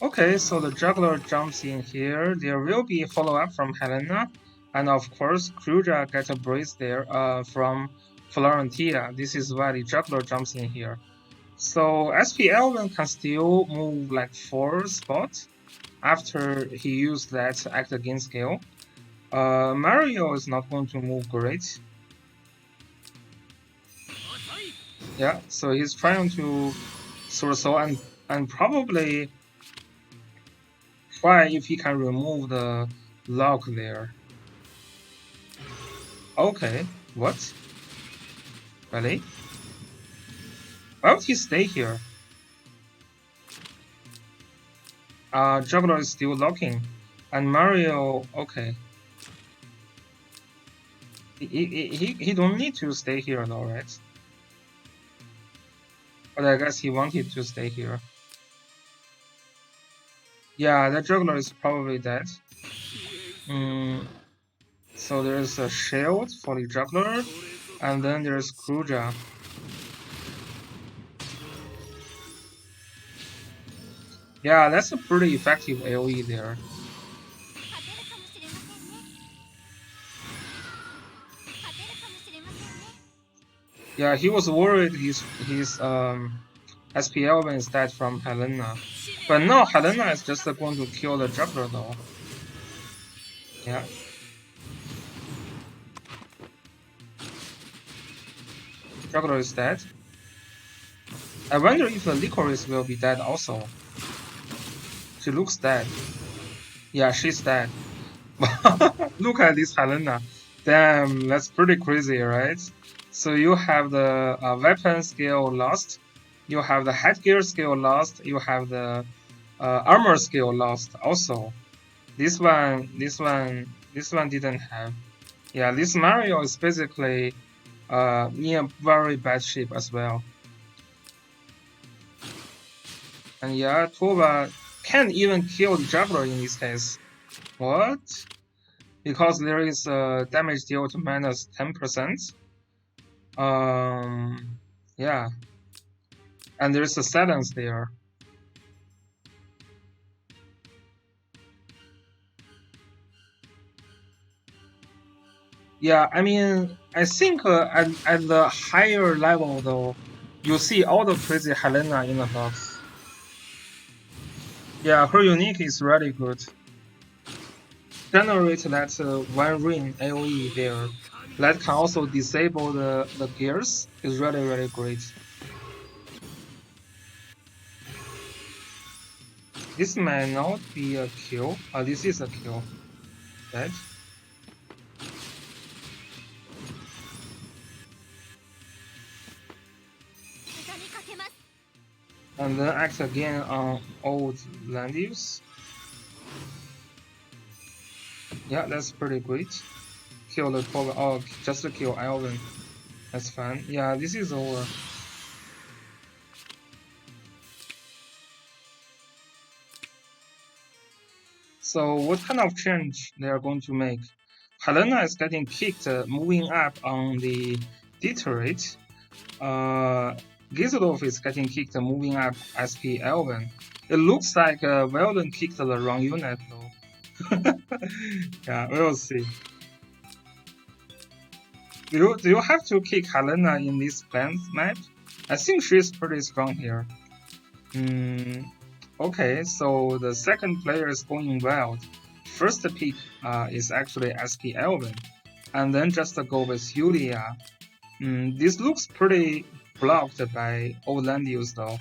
okay. So the juggler jumps in here. There will be a follow-up from Helena, and of course, Kruja gets a brace there from Florentia. This is why the juggler jumps in here. So SP Elven can still move like 4 spots after he used that act against Gale. Mario is not going to move great. Yeah, so he's trying to so and probably try if he can remove the lock there. Okay, what? Really? Why would he stay here? Juggler is still locking, and Mario. Okay, he don't need to stay here though, right? But I guess he wanted to stay here. Yeah, the juggler is probably dead. So there's a shield for the juggler, and then there's Kruja. Yeah, that's a pretty effective AoE there. Yeah, he was worried his SP11 is dead from Helena. But now Helena is just going to kill the juggler though. Yeah. Juggler is dead. I wonder if the Licorice will be dead also. She looks dead. Yeah, she's dead. Look at this Helena. Damn, that's pretty crazy, right? So you have the weapon skill lost. You have the headgear skill lost. You have the armor skill lost also. This one didn't have. Yeah, this Mario is basically in a very bad shape as well. And yeah, Tuba can't even kill the Juggler in this case. What? Because there is a damage dealt minus 10%. Yeah. And there's a silence there. Yeah, I mean, I think at the higher level though, you see all the crazy Helena in the box. Yeah, her unique is really good. Generate that one ring AoE there. That can also disable the gears is really, really great. This may not be a kill. This is a kill. Right? And then act again on old land use. Yeah, that's pretty great. Kill the Cobra. Oh, just to kill Alvin. That's fine. Yeah, this is over. So what kind of change they are going to make? Helena is getting kicked, moving up on the deteriorate. Gizlov is getting kicked, moving up SP11. It looks like Weldon kicked the wrong unit though. Yeah, we'll see. Do you have to kick Helena in this planned map? I think she's pretty strong here. Okay, so the second player is going wild. First pick is actually SP11, and then just go with Yulia. This looks pretty blocked by Outlandius though.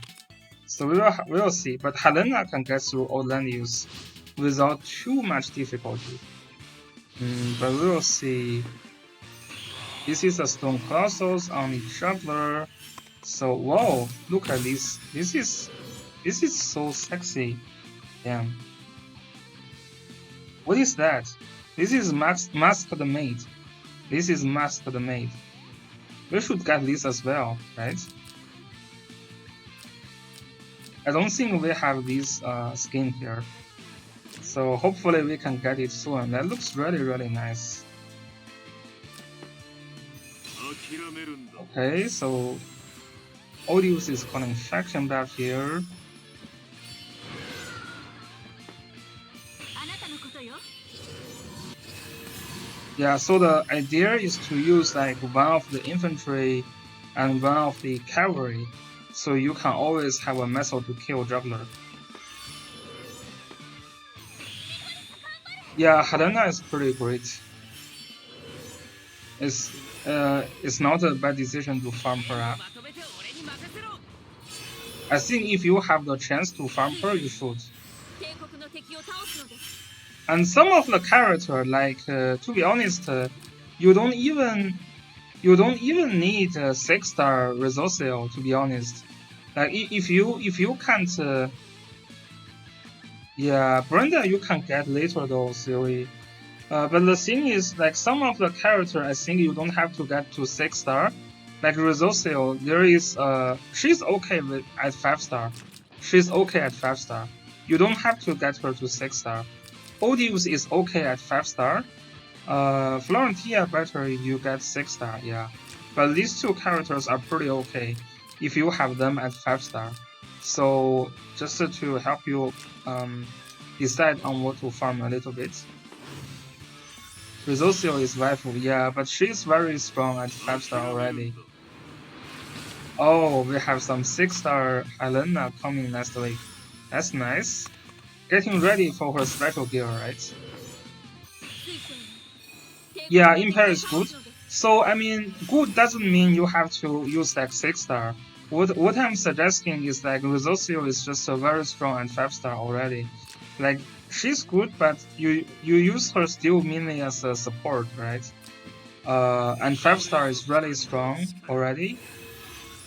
So we'll see. But Helena can get through Outlandius without too much difficulty. But we'll see. This is a Stone Colossus on the Traveler. So whoa, look at this. This is so sexy. Damn. What is that? This is masked maid. This is masked maid. We should get this as well, right? I don't think we have this skin here. So hopefully we can get it soon. That looks really, really nice. Okay, so Odious is calling faction back here. Yeah, so the idea is to use like one of the infantry and one of the cavalry, so you can always have a method to kill juggler. Yeah, Helena is pretty great. It's not a bad decision to farm her up. I think if you have the chance to farm her, you should. And some of the character, like to be honest, you don't even need a 6-star Resourceo, to be honest. Like if you can't, yeah, Brenda you can get later though, silly. But the thing is, like some of the character, I think you don't have to get to 6-star. Like Resourceo, there is she's okay with at 5-star. She's okay at 5-star. You don't have to get her to 6-star. Odious is okay at 5-star. Florentia better if you get 6-star, yeah. But these two characters are pretty okay if you have them at 5-star. So just to help you decide on what to farm a little bit. Resourceo is waifu, yeah, but she's very strong at 5-star already. Oh, we have some 6-star Helena coming next week. That's nice. Getting ready for her special gear, right? Yeah, Impair is good. So, I mean, good doesn't mean you have to use like 6-star. What I'm suggesting is like Resocio is just a very strong and 5-star already. Like, she's good, but you use her still mainly as a support, right? And 5-star is really strong already.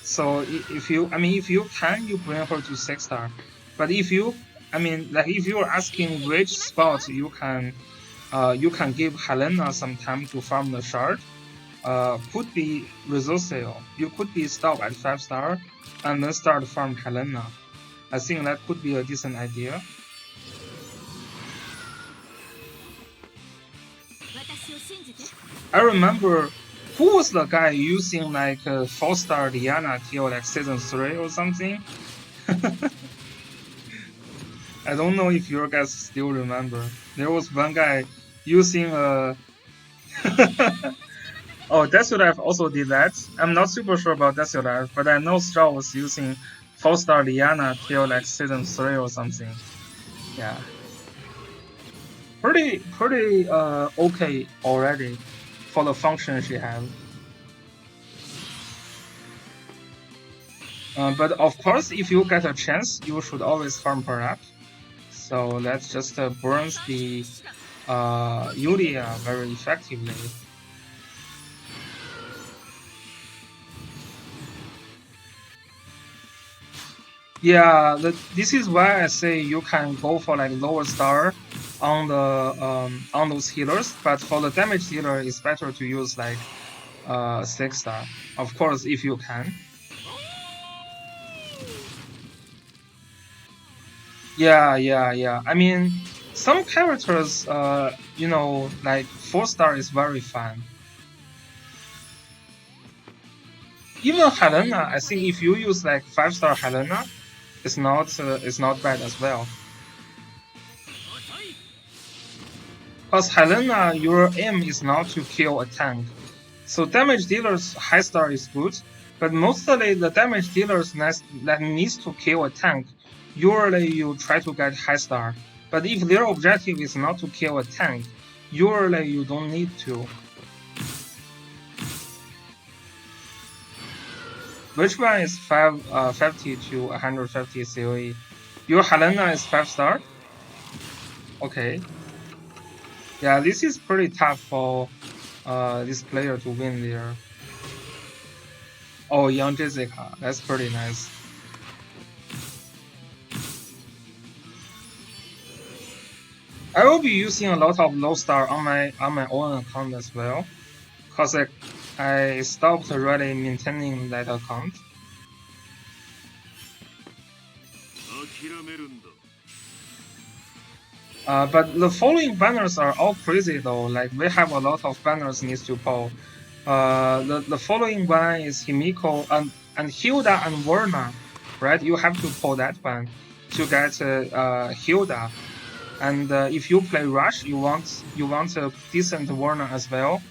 So if you, I mean, if you can, you bring her to 6-star. But if you, I mean, like if you're asking which spot you can give Helena some time to farm the shard, could be Resocio. You could be stop at 5-star and then start farm Helena. I think that could be a decent idea. I remember who was the guy using like 4-star Diana till like season 3 or something. I don't know if you guys still remember. There was one guy using a. Oh, Desulife also did that. I'm not super sure about Desulife, but I know Straw was using 4-star Liana till like season 3 or something. Yeah. Pretty okay already for the function she has. But of course, if you get a chance, you should always farm her up. So let's just burns the Yulia very effectively. Yeah, this is why I say you can go for like lower star on the on those healers, but for the damage healer, it's better to use like 6-star. Of course, if you can. Yeah. I mean, some characters, you know, like 4-star is very fun. Even Helena, I think if you use like 5-star Helena, it's not bad as well. Because Helena, your aim is not to kill a tank. So damage dealers high star is good, but mostly the damage dealers that needs to kill a tank, usually you try to get high star. But if their objective is not to kill a tank, usually you don't need to. Which one is 50 to 150 COE? Your Helena is 5-star? Okay. Yeah, this is pretty tough for this player to win there. Oh, young Jessica, that's pretty nice. I will be using a lot of low star on my own account as well, cause I stopped really maintaining that account. But the following banners are all crazy though. Like we have a lot of banners needs to pull. The following one is Himiko and Hilda and Verna, right? You have to pull that one to get Hilda. And if you play Rush, you want a decent Verna as well.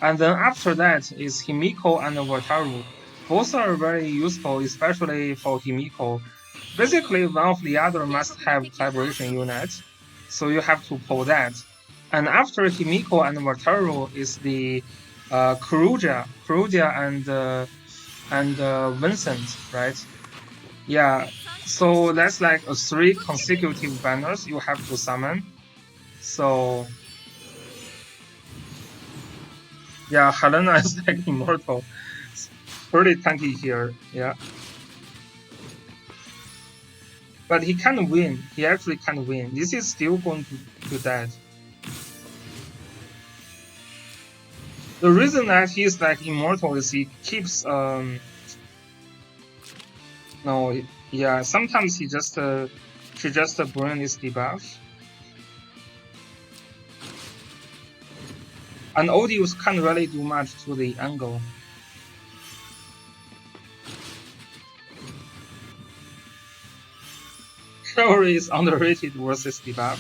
And then after that is Himiko and Wataru. Both are very useful, especially for Himiko. Basically, one of the other must have vibration units, so you have to pull that. And after Himiko and Wataru is the Kuruja and Vincent, right? Yeah. So that's like 3 consecutive banners you have to summon. So yeah, Helena is like immortal. It's pretty tanky here. Yeah. But he can win. He actually can win. This is still going to dead. The reason that he's like immortal is he keeps no, yeah, sometimes he just burn his debuff. And Odious can't really do much to the angle. Chivalry is underrated versus debuff.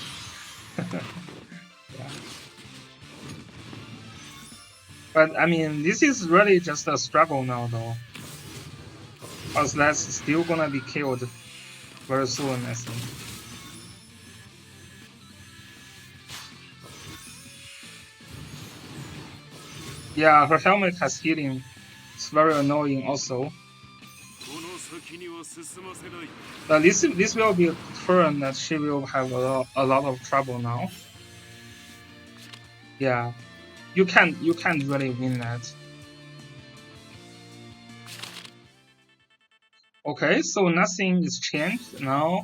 Yeah. But I mean, this is really just a struggle now, though. Cause that's still gonna be killed very soon, I think. Yeah, her helmet has healing. It's very annoying also. But this will be a turn that she will have a lot of trouble now. Yeah, you can't really win that. Okay, so nothing is changed now.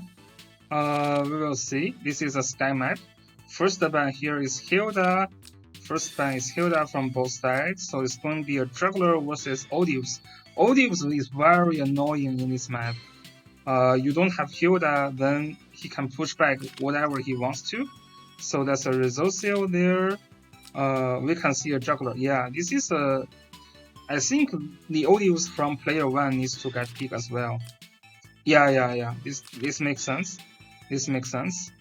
We will see. This is a sky map. First ban here is Hilda. First ban is Hilda from both sides, so it's going to be a juggler versus Odious. Odious is very annoying in this map. You don't have Hilda, then he can push back whatever he wants to. So that's a Resocial there. We can see a juggler. Yeah, this is a. I think the Odious from player 1 needs to get picked as well. Yeah. This makes sense. This makes sense.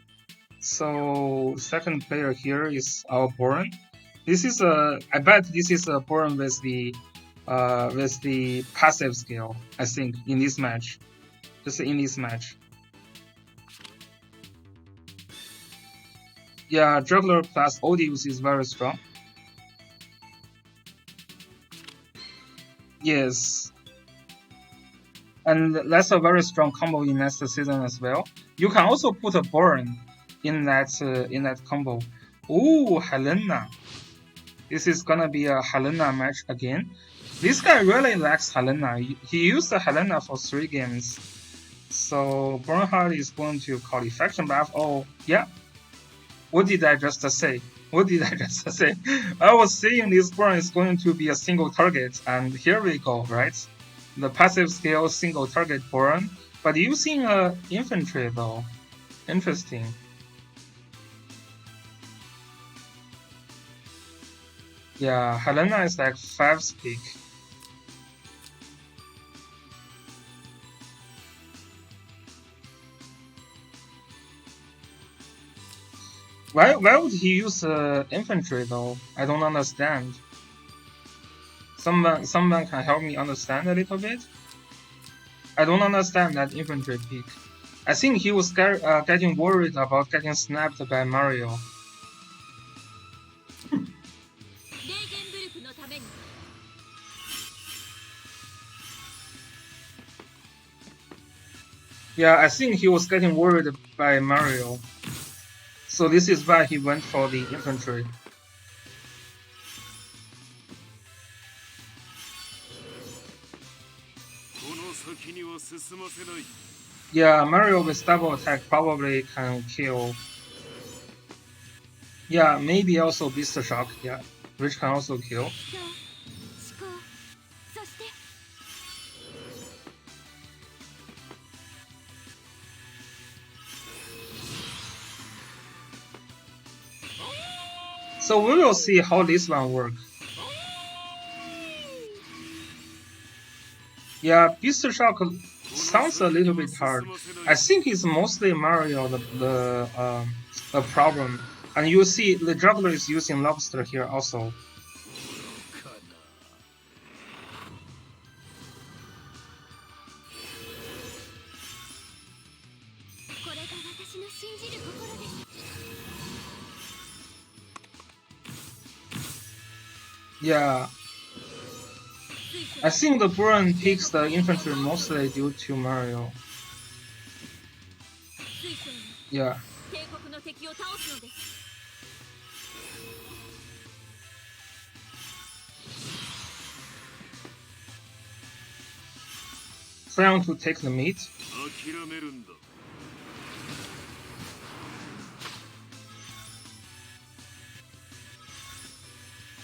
So second player here is our Boron. This is a. I bet this is a Boron with the passive skill. I think in this match, just in this match. Yeah, juggler plus Odious is very strong. Yes, and that's a very strong combo in next season as well. You can also put a Boron in that combo. Ooh, Helena. This is gonna be a Helena match again. This guy really likes Helena. He used Helena for 3 games. So Bernhard is going to call Affection Buff. Oh, yeah. What did I just say? What did I just say? I was saying this burn is going to be a single target, and here we go, right? The passive skill single target burn, but using infantry though. Interesting. Yeah, Helena is like 5 speak. Why would he use infantry though? I don't understand. Someone can help me understand a little bit? I don't understand that infantry pick. I think he was getting worried about getting snapped by Mario. Yeah, I think he was getting worried by Mario. So this is why he went for the infantry. Yeah, Mario with double attack probably can kill. Yeah, maybe also Beast Shock, yeah, which can also kill. So we will see how this one works. Yeah, Beast Shock sounds a little bit hard. I think it's mostly Mario the problem. And you see the juggler is using lobster here also. Yeah. I think the Burn picks the infantry mostly due to Mario. Yeah. Trying to take the meat.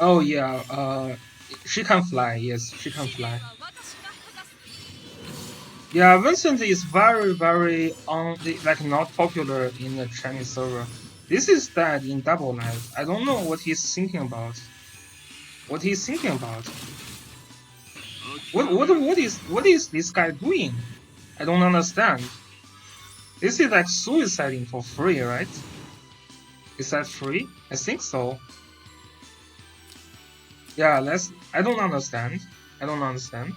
Oh yeah, she can fly, yes, she can fly. Yeah, Vincent is very like not popular in the Chinese server. This is dead in Double Knife. I don't know what he's thinking about. What he's thinking about? What is this guy doing? I don't understand. This is like suiciding for free, right? Is that free? I think so. Yeah, I don't understand. I don't understand.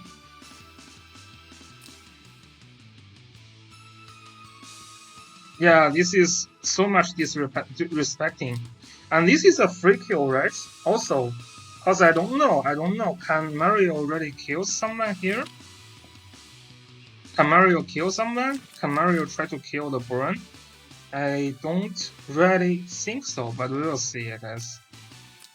Yeah, this is so much disrespecting. And this is a free kill, right? Also, because I don't know. Can Mario already kill someone here? Can Mario kill someone? Can Mario try to kill the Burn? I don't really think so, but we will see, I guess.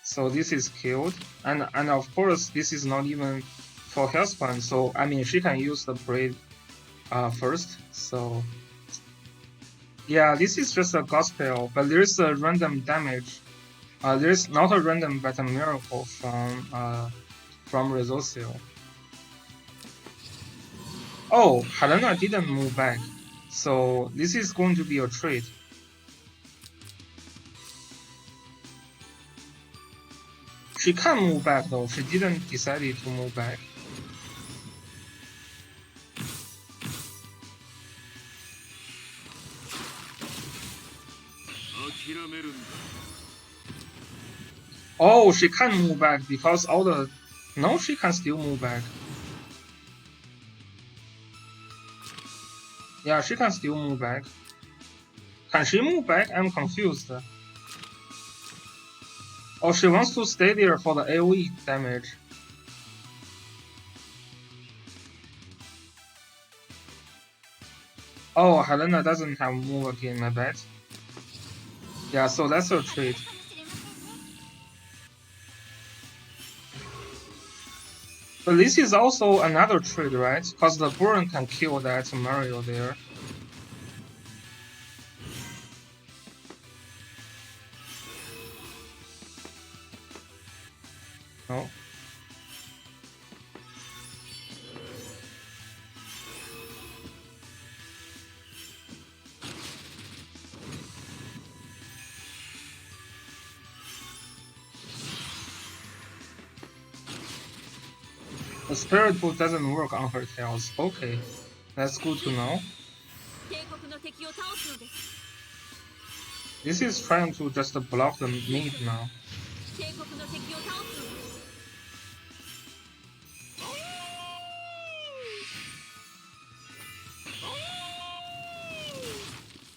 So this is killed, and of course this is not even for health point. So I mean she can use the braid first. So yeah, this is just a gospel, but there's a random damage. There's not a random but a miracle from Resocio. Oh, Helena didn't move back, so this is going to be a trade. She can move back though. She didn't decide to move back. Oh, she can't move back because all the... No, she can still move back. Yeah, she can still move back. Can she move back? I'm confused. Oh, she wants to stay there for the AoE damage. Oh, Helena doesn't have move again, I bet. Yeah, so that's a trade. But this is also another trade, right? Because the Burn can kill that Mario there. No? The Spirit Boot doesn't work on her tails. Okay, that's good to know. This is trying to just block the mid now.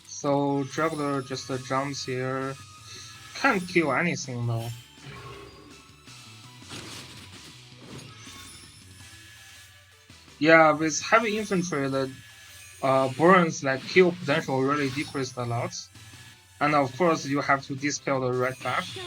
So Juggler just jumps here. Can't kill anything though. Yeah, with heavy infantry, the Burns like kill potential really decreased a lot. And of course, you have to dispel the red buff.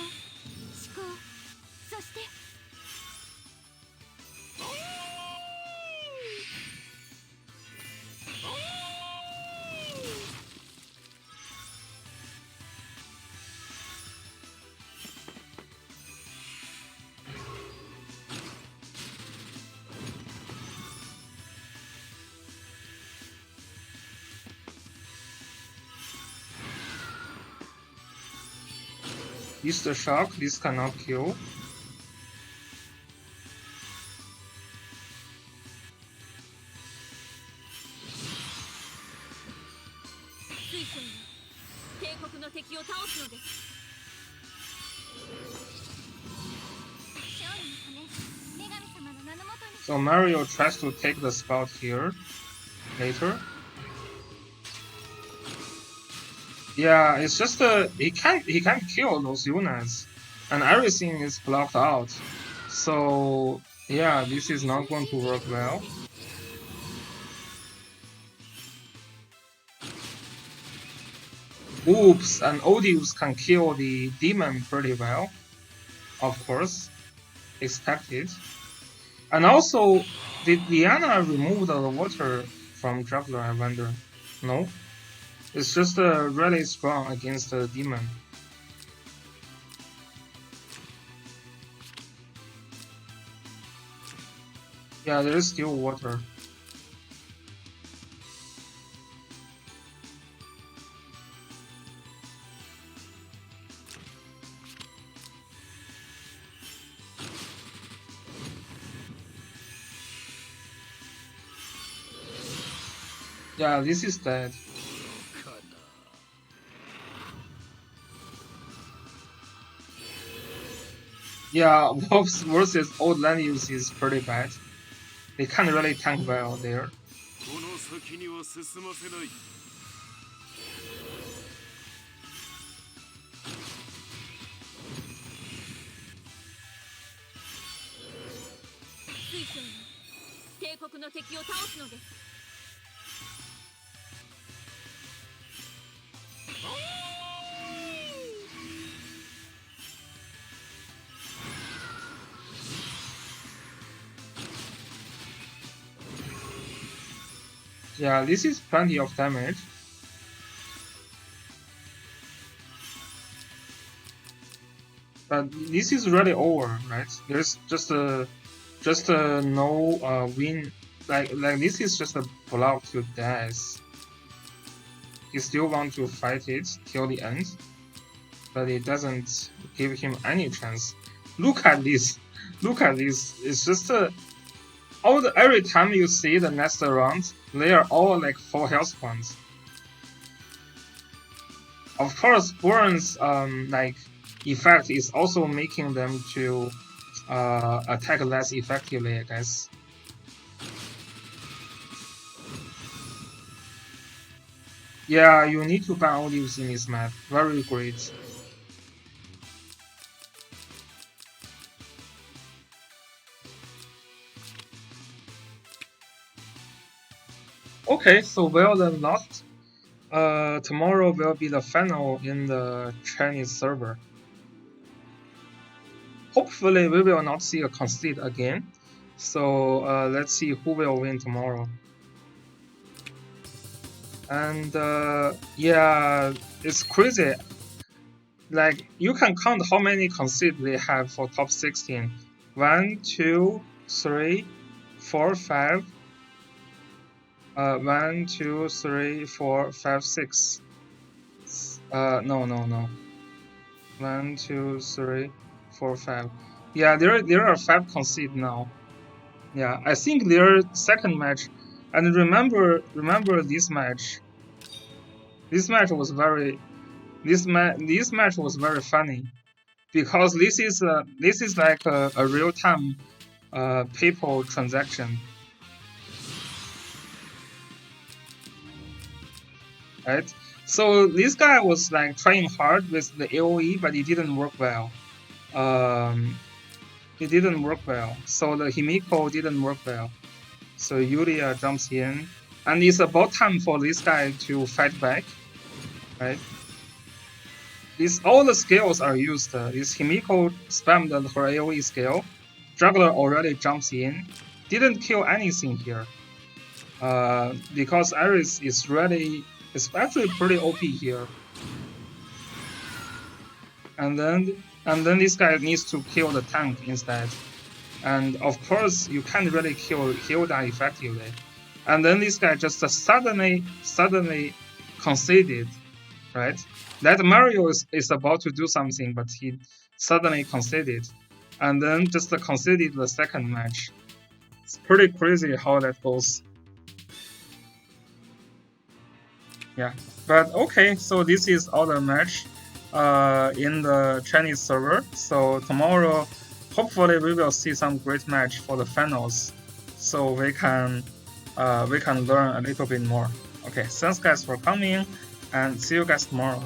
Use the shock, this cannot kill. So Mario tries to take the spot here later. Yeah, it's just he can't kill those units, and everything is blocked out. So yeah, this is not going to work well. Oops, and Odious can kill the demon pretty well. Of course, expected. And also, did Diana remove the water from Juggler, I wonder? No? It's just really strong against the demon. Yeah, there is still water. Yeah, this is dead. Yeah, Wolves versus Old Lanius is pretty bad. They can't really tank well there. Yeah, this is plenty of damage. But this is really over, right? There's just a no win. Like this is just a block to death. He still want to fight it till the end, but it doesn't give him any chance. Look at this. Look at this. It's just every time you see the next round, they are all like 4 health points. Of course, Burns like effect is also making them to attack less effectively, I guess. Yeah, you need to ban olives in this map. Very great. Okay, so well then lost. Tomorrow will be the final in the Chinese server. Hopefully, we will not see a concede again. So let's see who will win tomorrow. And yeah, it's crazy. Like you can count how many concedes they have for top 16. 1, 2, 3, 4, 5. 1, 2, 3, 4, 5, 6. No. 1, 2, 3, 4, 5. Yeah, there are 5 concedes now. Yeah, I think their second match, and remember this match. This match was very funny because this is like a real time PayPal transaction, right? So this guy was like trying hard with the AOE, but it didn't work well. It didn't work well. So the Himiko didn't work well. So Yulia jumps in, and it's about time for this guy to fight back, right? All the skills are used. This Himiko spammed her AoE skill. Juggler already jumps in. Didn't kill anything here. Because Iris is ready. It's actually pretty OP here. And then this guy needs to kill the tank instead. And of course, you can't really kill Hilda effectively. And then this guy just suddenly conceded, right? That Mario is about to do something, but he suddenly conceded. And then just conceded the second match. It's pretty crazy how that goes. Yeah, but okay, so this is our match in the Chinese server. So tomorrow, hopefully we will see some great match for the finals, so we can learn a little bit more. Okay, thanks guys for coming, and see you guys tomorrow.